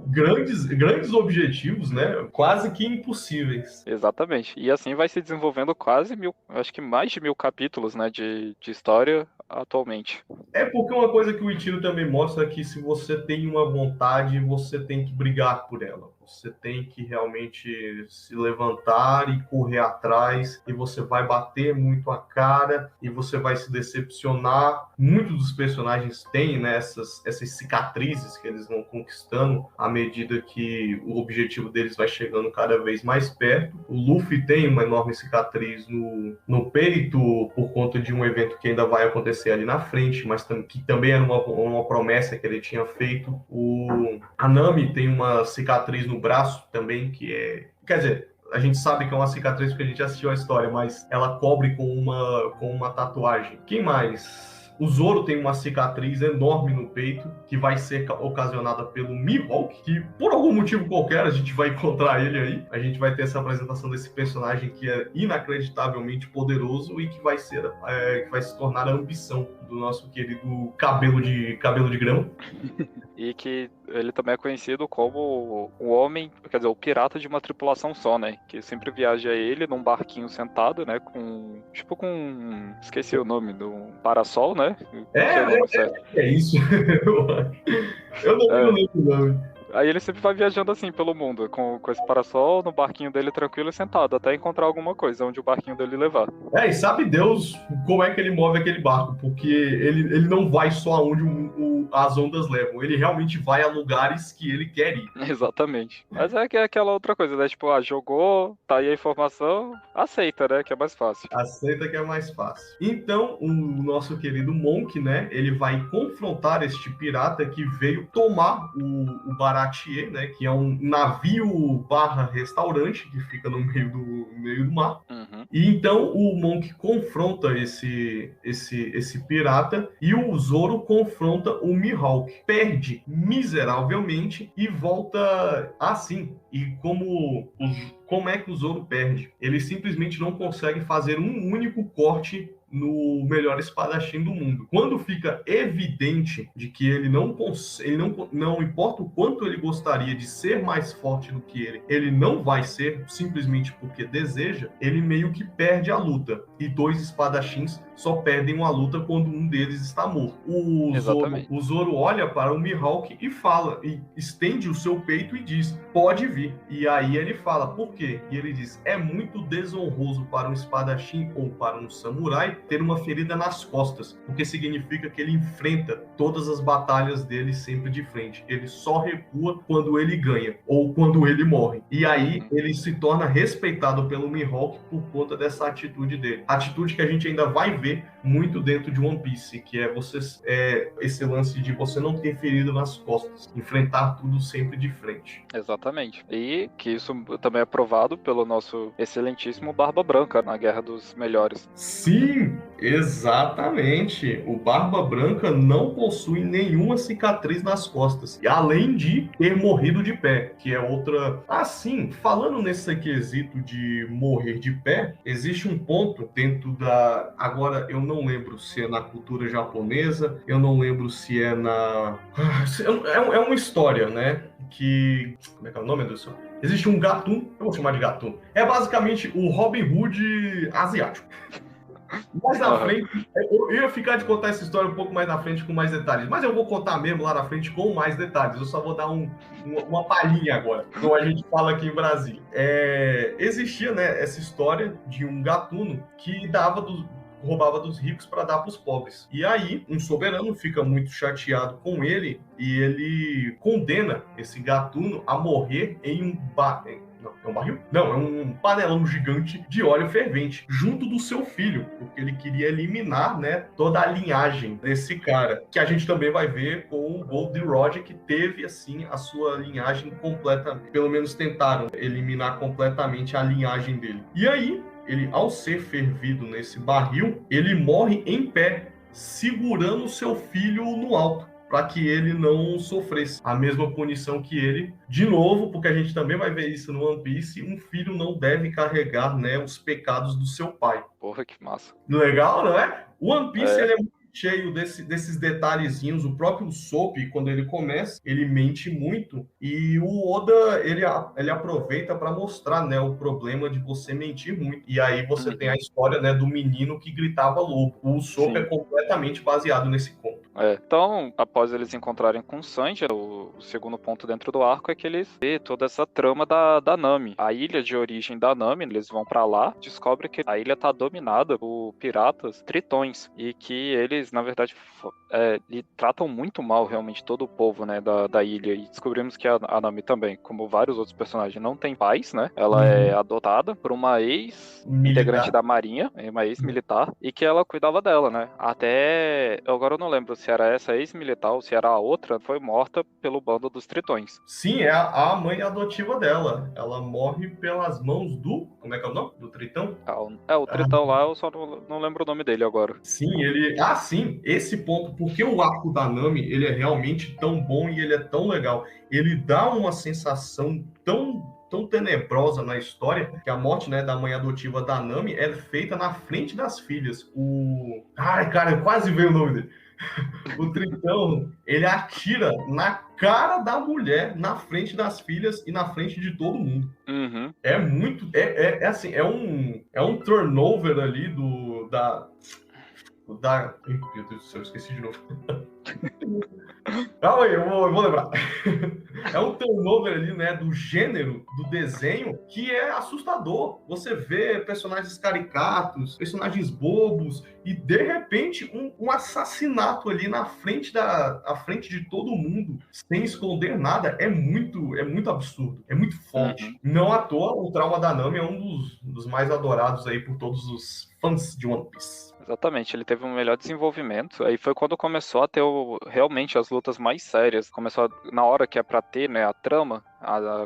grandes objetivos, né? Quase que impossíveis.
Exatamente. E assim vai se desenvolvendo quase 1000, acho que mais de 1000 capítulos, né, de história atualmente.
É porque uma coisa que o Ichiro também mostra é que se você tem uma vontade, você tem que brigar por ela. Você tem que realmente se levantar e correr atrás, e você vai bater muito a cara, e você vai se decepcionar. Muitos dos personagens têm, né, essas cicatrizes que eles vão conquistando à medida que o objetivo deles vai chegando cada vez mais perto. O Luffy tem uma enorme cicatriz no peito por conta de um evento que ainda vai acontecer ali na frente, mas que também era uma promessa que ele tinha feito. A Nami tem uma cicatriz no braço também, que é... Quer dizer, a gente sabe que é uma cicatriz porque a gente assistiu a história, mas ela cobre com uma tatuagem. Quem mais? O Zoro tem uma cicatriz enorme no peito, que vai ser ocasionada pelo Mihawk, que por algum motivo qualquer a gente vai encontrar ele aí. A gente vai ter essa apresentação desse personagem que é inacreditavelmente poderoso e que vai se tornar a ambição do nosso querido cabelo de grão.
E que ele também é conhecido como o homem, quer dizer, o pirata de uma tripulação só, né? Que sempre viaja ele num barquinho sentado, né? Esqueci o nome, do parasol, né?
É isso. Eu não lembro o nome.
Aí ele sempre vai viajando assim pelo mundo, com esse parasol, no barquinho dele tranquilo e sentado, até encontrar alguma coisa onde o barquinho dele levar.
E sabe Deus como é que ele move aquele barco, porque ele não vai só aonde as ondas levam, ele realmente vai a lugares que ele quer ir.
Exatamente. Mas é que é aquela outra coisa, né? Tipo, jogou, tá aí a informação, aceita, né? Que é mais fácil.
Aceita que é mais fácil. Então, o nosso querido Monk, né? Ele vai confrontar este pirata que veio tomar o Baratie, né? Que é um navio / restaurante que fica no meio do mar.
Uhum.
E então o Monk confronta esse pirata e o Zoro confronta o Mihawk. Perde miseravelmente e volta assim. E como é que o Zoro perde? Ele simplesmente não consegue fazer um único corte no melhor espadachim do mundo. Quando fica evidente de que ele não importa o quanto ele gostaria de ser mais forte do que ele não vai ser, simplesmente porque deseja, ele meio que perde a luta. E 2 espadachins só perdem uma luta quando um deles está morto. O Zoro olha para o Mihawk e fala, e estende o seu peito e diz, pode vir. E aí ele fala, por quê? E ele diz, é muito desonroso para um espadachim ou para um samurai ter uma ferida nas costas, porque significa que ele enfrenta todas as batalhas dele sempre de frente. Ele só recua quando ele ganha, ou quando ele morre. E aí ele se torna respeitado pelo Mihawk por conta dessa atitude dele. Atitude que a gente ainda vai ver muito dentro de One Piece, que é esse lance de você não ter ferida nas costas, enfrentar tudo sempre de frente.
Exatamente. E que isso também é provado pelo nosso excelentíssimo Barba Branca na Guerra dos Melhores.
Sim, exatamente. O Barba Branca não possui nenhuma cicatriz nas costas, e além de ter morrido de pé, que é outra... Assim, falando nesse quesito de morrer de pé, existe um ponto dentro da... Agora, eu não lembro se é na cultura japonesa, eu não lembro se é na... É uma história, né? Que... Como é que é o nome do seu? Existe um gatuno, eu vou chamar de gatuno. É basicamente o Robin Hood asiático. Mais na frente, eu ia ficar de contar essa história um pouco mais na frente com mais detalhes, mas eu vou contar mesmo lá na frente com mais detalhes. Eu só vou dar uma palhinha agora, como a gente fala aqui em Brasília. Existia, né, essa história de um gatuno que roubava dos ricos para dar para os pobres. E aí, um soberano fica muito chateado com ele e ele condena esse gatuno a morrer em um é um barril? Não, é um panelão gigante de óleo fervente, junto do seu filho, porque ele queria eliminar, né, toda a linhagem desse cara, que a gente também vai ver com o Gold Roger, que teve, assim, a sua linhagem completamente, pelo menos tentaram eliminar completamente a linhagem dele. E aí, ele, ao ser fervido nesse barril, ele morre em pé, segurando seu filho no alto, para que ele não sofresse a mesma punição que ele. De novo, porque a gente também vai ver isso no One Piece, um filho não deve carregar, né, os pecados do seu pai.
Porra, que massa.
Legal, não é? O One Piece ele é muito cheio desses detalhezinhos. O próprio Soap, quando ele começa, ele mente muito, e o Oda, ele aproveita para mostrar, né, o problema de você mentir muito. E aí você tem a história, né, do menino que gritava lobo. O Soap é completamente baseado nesse conto.
Então, após eles encontrarem com o Sanji, o segundo ponto dentro do arco é que eles vê toda essa trama da Nami. A ilha de origem da Nami, eles vão pra lá, descobrem que a ilha tá dominada por piratas tritões, e que eles, na verdade, tratam muito mal realmente todo o povo, né, da ilha. E descobrimos que a Nami também, como vários outros personagens, não tem pais, né? Ela é adotada por uma ex-integrante da Marinha, uma ex-militar, e que ela cuidava dela, né? Até... Agora eu não lembro se era essa ex-militar ou se era a outra, foi morta pelo bando dos tritões.
Sim, é a mãe adotiva dela. Ela morre pelas mãos do... Como é que é o nome? Do Tritão?
O Tritão lá, eu só não lembro o nome dele agora.
Sim, sim, esse ponto, porque o arco da Nami, ele é realmente tão bom e ele é tão legal. Ele dá uma sensação tão tenebrosa na história, que a morte, né, da mãe adotiva da Nami é feita na frente das filhas. Ai, cara, quase veio o nome dele. O Tritão, ele atira na cara da mulher, na frente das filhas e na frente de todo mundo. É muito... assim, é um turnover ali meu Deus do céu, eu esqueci de novo. Calma aí, eu vou lembrar. É um turnover ali, né, do gênero do desenho que é assustador. Você vê personagens caricatos, personagens bobos, e de repente um assassinato ali na frente de todo mundo, sem esconder nada, é muito absurdo, é muito forte. Não à toa, o trauma da Nami é um dos mais adorados aí por todos os fãs de One Piece.
Exatamente, ele teve um melhor desenvolvimento. Aí foi quando começou a ter realmente as lutas mais sérias. Na hora que é pra ter, né, a trama,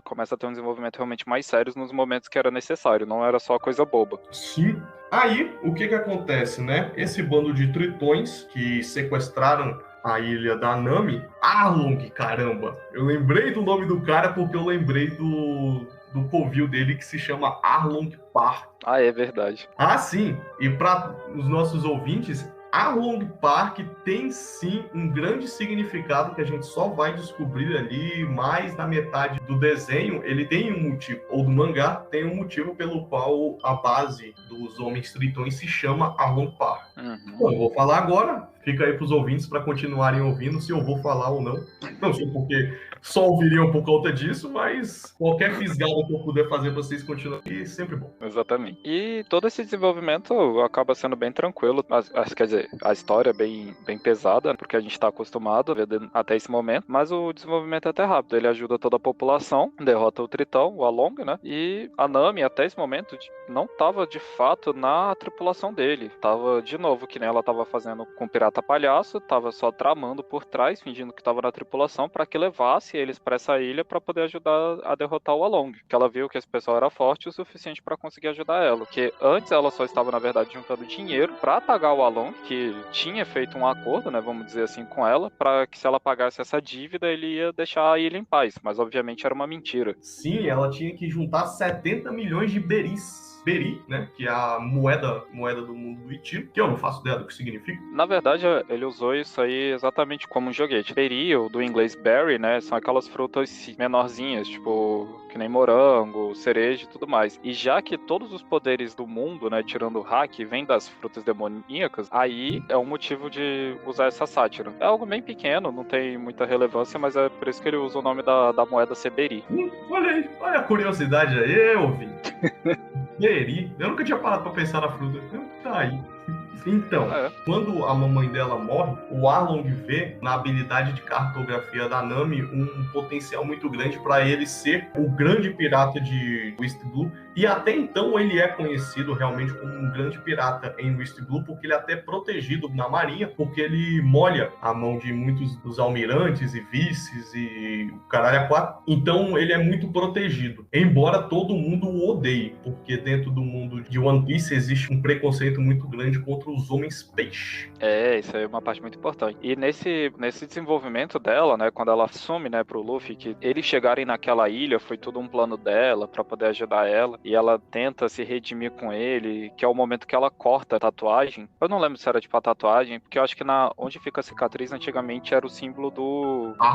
começa a ter um desenvolvimento realmente mais sério nos momentos que era necessário, não era só coisa boba.
Sim. Aí, o que acontece, né? Esse bando de tritões que sequestraram a ilha da Nami, Arlong, caramba! Eu lembrei do nome do cara porque eu lembrei do covil dele, que se chama Arlong Park.
Ah, é verdade.
Ah, sim. E para os nossos ouvintes, Arlong Park tem sim um grande significado que a gente só vai descobrir ali mais na metade do desenho. Ele tem um motivo, ou do mangá, tem um motivo pelo qual a base dos Homens Tritões se chama Arlong Park. Bom, eu vou falar agora. Fica aí para os ouvintes para continuarem ouvindo se eu vou falar ou não. Não sei porque só ouviriam por conta disso, mas qualquer fisgada que eu puder fazer para vocês continuarem é sempre bom.
Exatamente. E todo esse desenvolvimento acaba sendo bem tranquilo. Quer dizer, a história é bem pesada, porque a gente está acostumado a ver até esse momento, mas o desenvolvimento é até rápido. Ele ajuda toda a população, derrota o Tritão, o Along, né? E a Nami, até esse momento, não estava de fato na tripulação dele. Tava, de novo, que nem ela estava fazendo com o Pirata Palhaço, tava só tramando por trás, fingindo que tava na tripulação, para que levasse eles para essa ilha para poder ajudar a derrotar o Along. Que ela viu que esse pessoal era forte o suficiente para conseguir ajudar ela. Porque antes ela só estava, na verdade, juntando dinheiro para pagar o Along, que tinha feito um acordo, né, vamos dizer assim, com ela, para que se ela pagasse essa dívida, ele ia deixar a ilha em paz. Mas obviamente era uma mentira.
Sim, ela tinha que juntar 70 milhões de beris. Beri, né, que é a moeda do mundo do Ichigo, que eu não faço ideia do que significa.
Na verdade, ele usou isso aí exatamente como um joguete. Beri, ou do inglês berry, né, são aquelas frutas menorzinhas, tipo, que nem morango, cereja e tudo mais. E já que todos os poderes do mundo, né, tirando o hack, vêm das frutas demoníacas, aí é um motivo de usar essa sátira. É algo bem pequeno, não tem muita relevância, mas é por isso que ele usa o nome da moeda ser Beri.
Olha aí, olha a curiosidade aí, ouvinte. Beri. Eu nunca tinha parado pra pensar na fruta. Tá aí. Então, quando a mamãe dela morre, o Arlong vê na habilidade de cartografia da Nami um potencial muito grande para ele ser o grande pirata de East Blue. E até então ele é conhecido realmente como um grande pirata em East Blue, porque ele é até protegido na marinha, porque ele molha a mão de muitos dos almirantes e vices e o caralho a quatro. Então ele é muito protegido, embora todo mundo o odeie, porque dentro do mundo de One Piece existe um preconceito muito grande contra os homens peixe.
Isso aí é uma parte muito importante. E nesse desenvolvimento dela, né, quando ela assume, né, pro Luffy que eles chegarem naquela ilha foi tudo um plano dela pra poder ajudar ela. e ela tenta se redimir com ele, que é o momento que ela corta a tatuagem. Eu não lembro se era tipo a tatuagem, porque eu acho que onde fica a cicatriz antigamente era o símbolo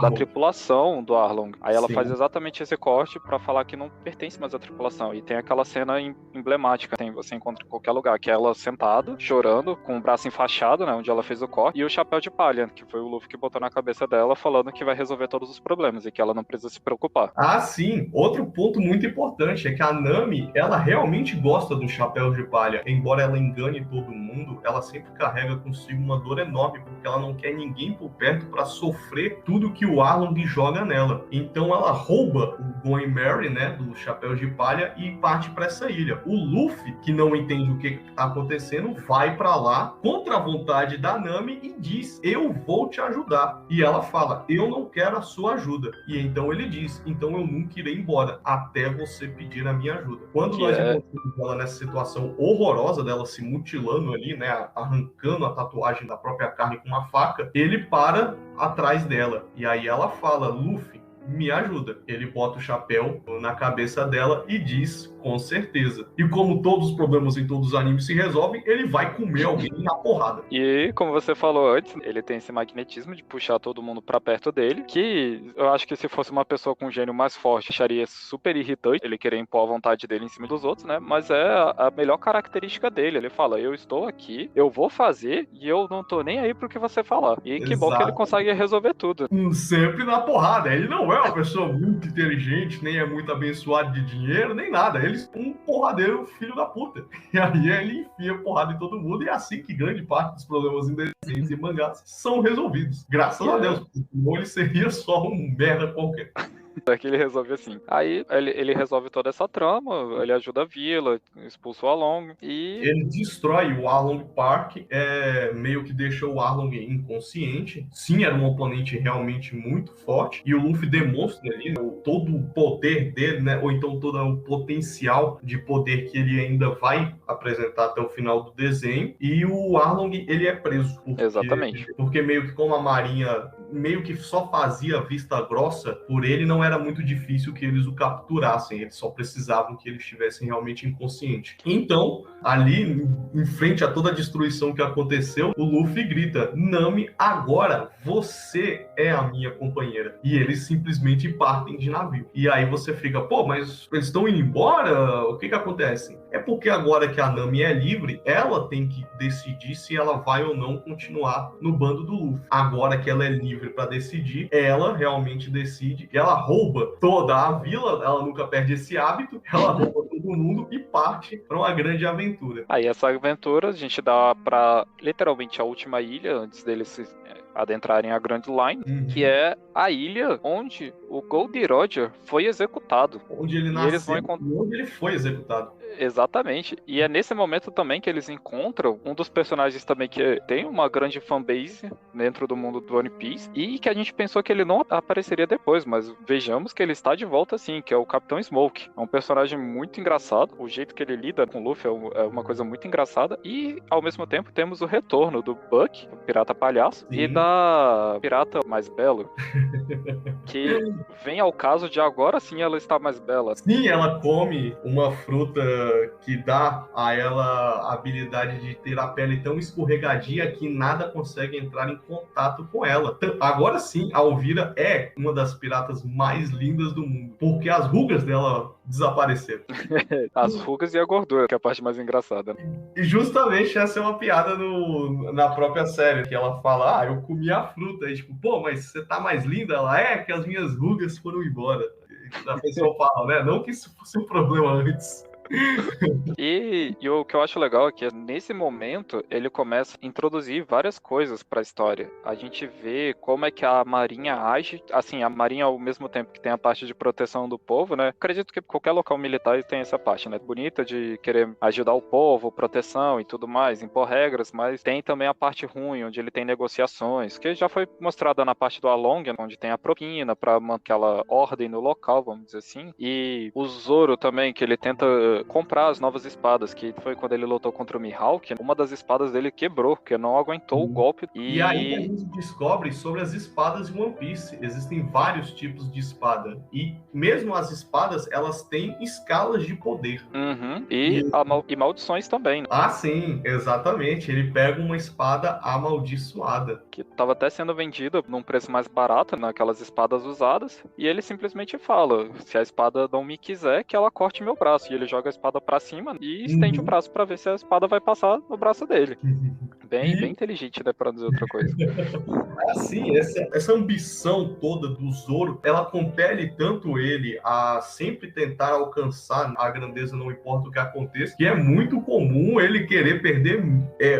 da tripulação do Arlong. Aí ela faz exatamente esse corte pra falar que não pertence mais à tripulação. E tem aquela cena emblemática, você encontra em qualquer lugar, que é ela sentada, chorando, com o braço enfaixado, né, onde ela fez o corte, e o chapéu de palha, que foi o Luffy que botou na cabeça dela, falando que vai resolver todos os problemas e que ela não precisa se preocupar.
Ah, sim. Outro ponto muito importante é que a Nami, ela realmente gosta do chapéu de palha. Embora ela engane todo mundo, ela sempre carrega consigo uma dor enorme, porque ela não quer ninguém por perto para sofrer tudo que o Arlong joga nela. Então ela rouba o Going Merry, né, do chapéu de palha e parte para essa ilha. O Luffy, que não entende o que está acontecendo, vai para lá contra a vontade da Nami e diz: eu vou te ajudar. E ela fala: eu não quero a sua ajuda. E então ele diz: então eu nunca irei embora até você pedir a minha ajuda. Quando nós encontramos ela nessa situação horrorosa dela se mutilando ali, né, arrancando a tatuagem da própria carne com uma faca, ele para atrás dela. E aí ela fala: Luffy, me ajuda. Ele bota o chapéu na cabeça dela e diz: com certeza. E como todos os problemas em todos os animes se resolvem, ele vai comer alguém na porrada.
E como você falou antes, ele tem esse magnetismo de puxar todo mundo pra perto dele, que eu acho que se fosse uma pessoa com um gênio mais forte, acharia super irritante ele querer impor a vontade dele em cima dos outros, né? Mas é a melhor característica dele. Ele fala: eu estou aqui, eu vou fazer e eu não tô nem aí pro que você falar. E que bom que ele consegue resolver tudo.
Sempre na porrada. Ele não é uma pessoa muito inteligente, nem é muito abençoado de dinheiro, nem nada. Ele é um porradeiro filho da puta. E aí ele enfia porrada em todo mundo, e é assim que grande parte dos problemas em desenhos e mangás são resolvidos. Graças a Deus. Senão ele seria só um merda qualquer.
É que ele resolve assim. Aí ele resolve toda essa trama, ele ajuda a vila, expulsa o Arlong e...
ele destrói o Arlong Park, meio que deixou o Arlong inconsciente. Sim, era um oponente realmente muito forte, e o Luffy demonstra ali, né, todo o poder dele, né, ou então todo o potencial de poder que ele ainda vai apresentar até o final do desenho, e o Arlong, ele é preso.
Exatamente.
Porque meio que como a Marinha meio que só fazia vista grossa por ele, não era muito difícil que eles o capturassem, eles só precisavam que ele estivesse realmente inconsciente. Então, ali, em frente a toda a destruição que aconteceu, o Luffy grita: Nami, agora você é a minha companheira. E eles simplesmente partem de navio. E aí você fica: pô, mas eles estão indo embora? O que acontece? É porque agora que a Nami é livre, ela tem que decidir se ela vai ou não continuar no bando do Luffy. Agora que ela é livre para decidir, ela realmente decide, e ela rouba toda a vila, ela nunca perde esse hábito, ela rouba todo mundo e parte para uma grande aventura.
Aí essa aventura a gente dá pra literalmente a última ilha, antes deles se adentrarem a Grand Line, que é a ilha onde o Goldie Roger foi executado.
Onde ele nasceu e onde ele foi executado.
Exatamente. E é nesse momento também que eles encontram um dos personagens também que tem uma grande fanbase dentro do mundo do One Piece, e que a gente pensou que ele não apareceria depois, mas vejamos que ele está de volta sim, que é o Capitão Smoke. É um personagem muito engraçado, o jeito que ele lida com o Luffy é uma coisa muito engraçada, e ao mesmo tempo temos o retorno do Buck, o pirata palhaço, e da pirata mais belo, que vem ao caso de agora sim ela está mais bela.
Sim, ela come uma fruta que dá a ela a habilidade de ter a pele tão escorregadia que nada consegue entrar em contato com ela. Agora sim, a Elvira é uma das piratas mais lindas do mundo, porque as rugas dela desapareceram.
As rugas e a gordura, que é a parte mais engraçada.
E justamente essa é uma piada na própria série, que ela fala: eu comi a fruta. E tipo, pô, mas você tá mais linda? Ela é que as minhas rugas foram embora. E a pessoa fala, né? Não que isso fosse um problema antes.
E o que eu acho legal é que nesse momento ele começa a introduzir várias coisas para a história. A gente vê como é que a Marinha age, assim, a Marinha ao mesmo tempo que tem a parte de proteção do povo, né? Acredito que qualquer local militar tem essa parte, né? Bonita de querer ajudar o povo, proteção e tudo mais, impor regras, mas tem também a parte ruim, onde ele tem negociações, que já foi mostrada na parte do Arlong, onde tem a propina para manter aquela ordem no local, vamos dizer assim. E o Zoro também, que ele tenta podia comprar as novas espadas, que foi quando ele lutou contra o Mihawk, uma das espadas dele quebrou, porque não aguentou o golpe.
E aí a gente descobre sobre as espadas de One Piece. Existem vários tipos de espada. E mesmo as espadas, elas têm escalas de poder.
Uhum. E maldições também, né?
Ah, sim, exatamente. Ele pega uma espada amaldiçoada.
Que estava até sendo vendida num preço mais barato naquelas espadas usadas. E ele simplesmente fala, se a espada não me quiser, que ela corte meu braço. E ele joga a espada pra cima e estende o braço pra ver se a espada vai passar no braço dele. Bem inteligente, né, pra dizer outra coisa.
Assim, essa ambição toda do Zoro, ela compele tanto ele a sempre tentar alcançar a grandeza, não importa o que aconteça, que é muito comum ele querer perder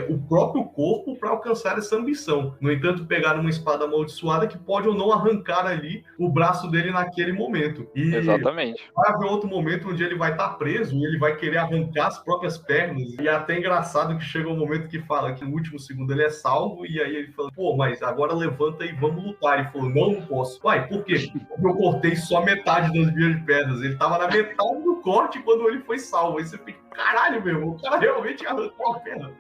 o próprio corpo para alcançar essa ambição. No entanto, pegar uma espada amaldiçoada que pode ou não arrancar ali o braço dele naquele momento. E
exatamente.
vai haver outro momento onde ele vai estar preso e ele vai querer arrancar as próprias pernas. E é até engraçado que chega um momento que fala que no último segundo ele é salvo, e aí ele fala, pô, mas agora levanta e vamos lutar. Ele falou, não posso. Uai, por quê? Porque eu cortei só metade das minhas pernas. Ele tava na metade do corte quando ele foi salvo. Aí você fica, caralho, meu irmão, o cara realmente arrancou a perna.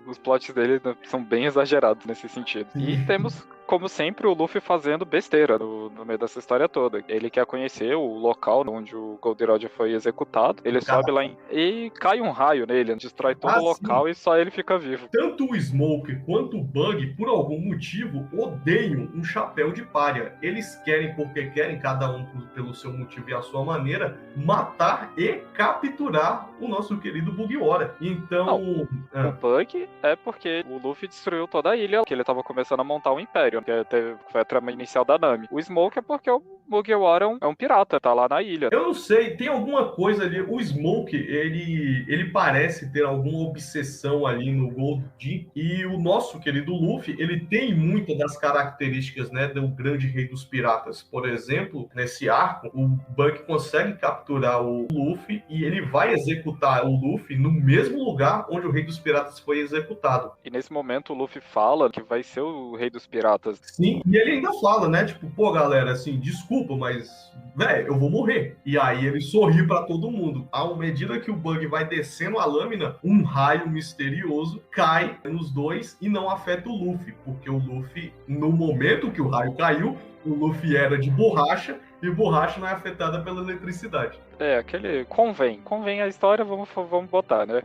Os plots dele são bem exagerados nesse sentido. E temos, como sempre, o Luffy fazendo besteira no meio dessa história toda. Ele quer conhecer o local onde o Goldenrod foi executado. Ele sobe lá e cai um raio nele, destrói todo o local e só ele fica vivo.
Tanto o Smoke quanto o Bug, por algum motivo, odeiam um chapéu de palha. Eles querem, porque querem, cada um pelo seu motivo e a sua maneira, matar e capturar o nosso querido Mugiwara. Então...
O Bug é porque o Luffy destruiu toda a ilha, que ele tava começando a montar um império, que foi a trama inicial da Nami. O Smoke é porque o Mugiwara é um pirata, tá lá na ilha.
Eu não sei, tem alguma coisa ali. O Smoke, ele parece ter alguma obsessão ali no Gold D. E o nosso querido Luffy, ele tem muitas das características, né, do grande rei dos piratas. Por exemplo, nesse arco, o Bug consegue capturar o Luffy e ele vai executar o Luffy no mesmo lugar onde o rei dos piratas foi executado.
E nesse momento o Luffy fala que vai ser o rei dos piratas.
Sim, e ele ainda fala, né, tipo, pô, galera, assim, desculpa, mas, velho, eu vou morrer. E aí ele sorri pra todo mundo. À medida que o Bug vai descendo a lâmina, um raio misterioso cai nos dois e não afeta o Luffy, porque o Luffy, no momento que o raio caiu, o Luffy era de borracha, e borracha não é afetada pela eletricidade.
Aquele... Convém a história, vamos botar, né?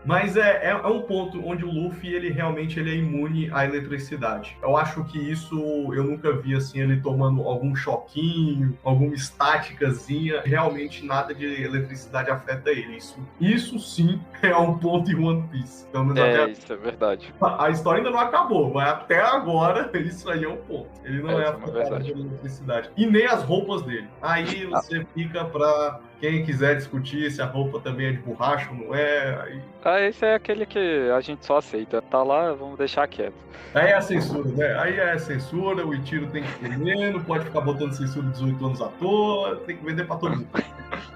Mas é um ponto onde o Luffy, ele realmente é imune à eletricidade. Eu acho que isso, eu nunca vi assim, ele tomando algum choquinho, alguma estáticazinha. Realmente nada de eletricidade afeta ele. Isso sim é um ponto em One Piece. Então,
isso é verdade.
A história ainda não acabou, mas até agora isso aí é um ponto. Ele não é afetado pela eletricidade. E nem as roupas dele. Aí você fica pra... Quem quiser discutir se a roupa também é de borracha ou não é...
Esse é aquele que a gente só aceita. Tá lá, vamos deixar quieto.
Aí é a censura, né? Aí é a censura, o Ichiro tem que comer, não pode ficar botando censura de 18 anos à toa, tem que vender pra todo mundo.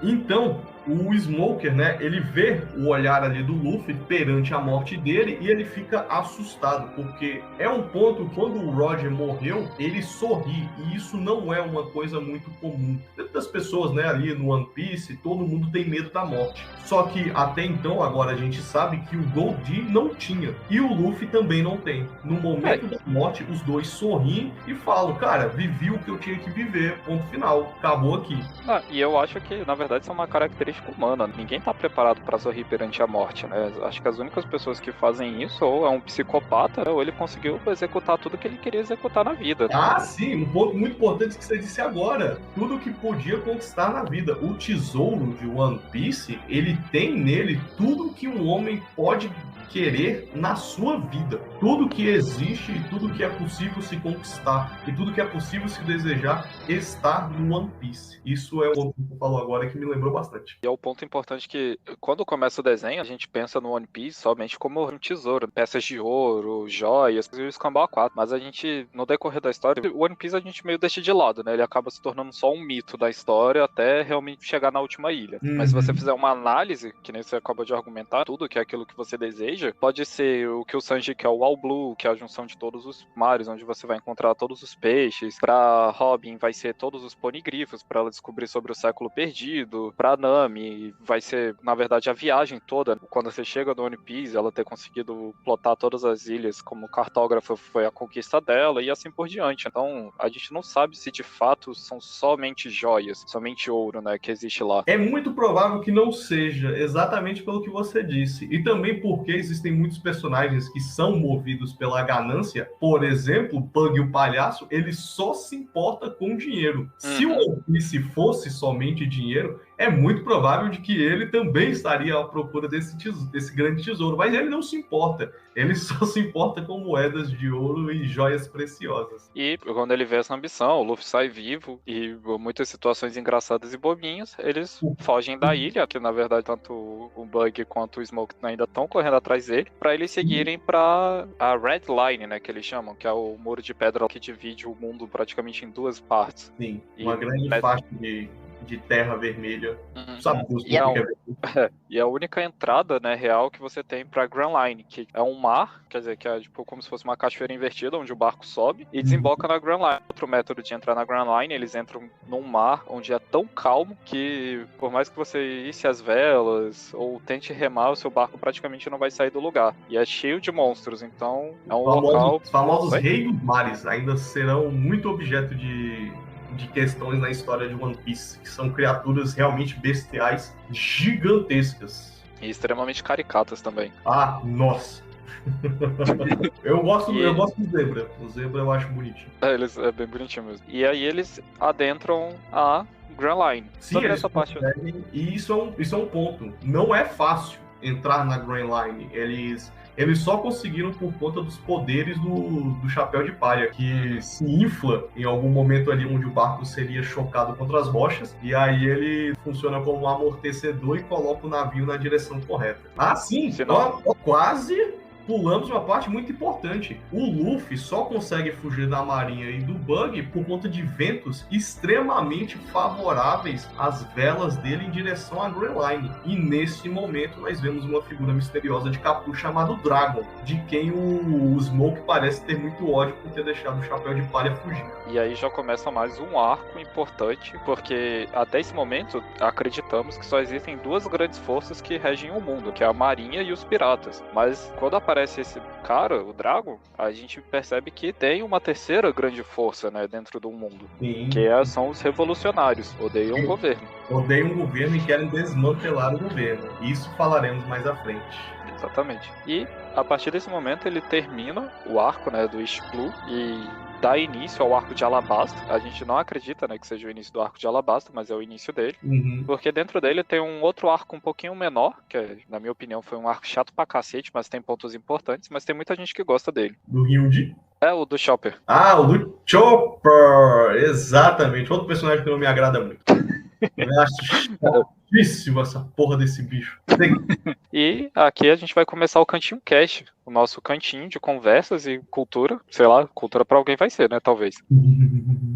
Então, o Smoker, né, ele vê o olhar ali do Luffy perante a morte dele e ele fica assustado, porque é um ponto, quando o Roger morreu, ele sorri, e isso não é uma coisa muito comum. Dentro das pessoas, né, ali no One Piece, todo mundo tem medo da morte. Só que até então, agora a gente sabe que o Goldie não tinha, e o Luffy também não tem. No momento da morte, os dois sorriem e falam, cara, vivi o que eu tinha que viver, ponto final, acabou aqui.
E eu acho que, na verdade, isso é uma característica humana. Ninguém tá preparado pra sorrir perante a morte, né? Acho que as únicas pessoas que fazem isso ou é um psicopata, ou ele conseguiu executar tudo que ele queria executar na vida.
Ah, sim, um ponto muito importante que você disse agora. Tudo que podia conquistar na vida. O tesouro de One Piece, ele tem nele tudo que um homem pode querer na sua vida. Tudo que existe e tudo que é possível se conquistar e tudo que é possível se desejar está no One Piece. Isso é o que você falou agora que me lembrou bastante.
E é o ponto importante que, quando começa o desenho, a gente pensa no One Piece somente como um tesouro, peças de ouro, joias, e o Escambau 4. Mas a gente, no decorrer da história, o One Piece a gente meio deixa de lado, né? Ele acaba se tornando só um mito da história até realmente chegar na última ilha. Mas se você fizer uma análise, que nem você acabou de argumentar, tudo que é aquilo que você deseja, pode ser o que o Sanji quer, o All Blue, que é a junção de todos os mares, onde você vai encontrar todos os peixes. Pra Robin vai ser todos os ponigrifos, pra ela descobrir sobre o século perdido. Pra Nami Nami, vai ser, na verdade, a viagem toda. Quando você chega no One Piece, ela ter conseguido plotar todas as ilhas como cartógrafa foi a conquista dela e assim por diante. Então, a gente não sabe se de fato são somente joias, somente ouro, né, que existe lá.
É muito provável que não seja, exatamente pelo que você disse. E também porque existem muitos personagens que são movidos pela ganância. Por exemplo, Bug o Palhaço, ele só se importa com dinheiro. Se o One Piece fosse somente dinheiro, é muito provável de que ele também estaria à procura desse grande tesouro. Mas ele não se importa. Ele só se importa com moedas de ouro e joias preciosas.
E quando ele vê essa ambição, o Luffy sai vivo e muitas situações engraçadas e bobinhas, eles fogem da ilha, que na verdade tanto o Bug quanto o Smoke ainda estão correndo atrás dele, para eles seguirem para a Red Line, né, que eles chamam, que é o muro de pedra que divide o mundo praticamente em duas partes.
Sim, uma grande faixa de terra vermelha. Sabe Deus
e, e a única entrada, né, real que você tem pra Grand Line, que é um mar, quer dizer, que é tipo como se fosse uma cachoeira invertida, onde o barco sobe e desemboca na Grand Line. Outro método de entrar na Grand Line, eles entram num mar onde é tão calmo que por mais que você isse as velas ou tente remar, o seu barco praticamente não vai sair do lugar. E é cheio de monstros, então é um local...
Os famosos reis dos mares ainda serão muito objeto de questões na história de One Piece, que são criaturas realmente bestiais, gigantescas.
E extremamente caricatas também.
Ah, nossa! eu gosto do Zebra. O Zebra eu acho bonitinho.
É bem bonitinho mesmo. E aí eles adentram a Grand Line.
Sim, essa parte. E isso é um ponto. Não é fácil entrar na Grand Line. Eles só conseguiram por conta dos poderes do Chapéu de Palha, que se infla em algum momento ali onde o barco seria chocado contra as rochas, e aí ele funciona como um amortecedor e coloca o navio na direção correta. Ah, sim, quase pulamos uma parte muito importante. O Luffy só consegue fugir da marinha e do Bug por conta de ventos extremamente favoráveis às velas dele em direção à Grand Line. E nesse momento nós vemos uma figura misteriosa de capuz chamado Dragon, de quem o Smoke parece ter muito ódio por ter deixado o Chapéu de Palha fugir.
E aí já começa mais um arco importante, porque até esse momento acreditamos que só existem duas grandes forças que regem o mundo, que é a marinha e os piratas. Mas quando aparece esse cara, o Dragon, a gente percebe que tem uma terceira grande força, né, dentro do mundo.
Sim.
Que são os revolucionários, odeiam o governo.
Odeiam o governo e querem desmantelar o governo. Isso falaremos mais à frente.
Exatamente. E a partir desse momento ele termina o arco, né, do East Blue e dá início ao arco de Alabasta. A gente não acredita, né, que seja o início do arco de Alabasta, mas é o início dele. Porque dentro dele tem um outro arco um pouquinho menor, que na minha opinião foi um arco chato pra cacete, mas tem pontos importantes, mas tem muita gente que gosta dele.
Do Ryuji?
É, o do Chopper.
Ah, o do Chopper! Exatamente. Outro personagem que não me agrada muito. Eu acho chatíssimo essa porra desse bicho.
E aqui a gente vai começar o Cantinho Cast, o nosso cantinho de conversas e cultura. Sei lá, cultura pra alguém vai ser, né? Talvez.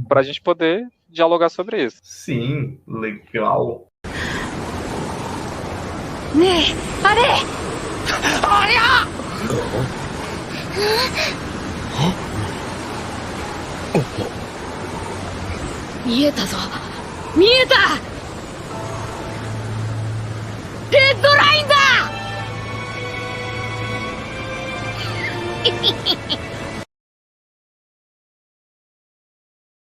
Pra gente poder dialogar sobre isso.
Sim, legal.
Né, Are! Olha! 見えたぞ見えたレッドラインだ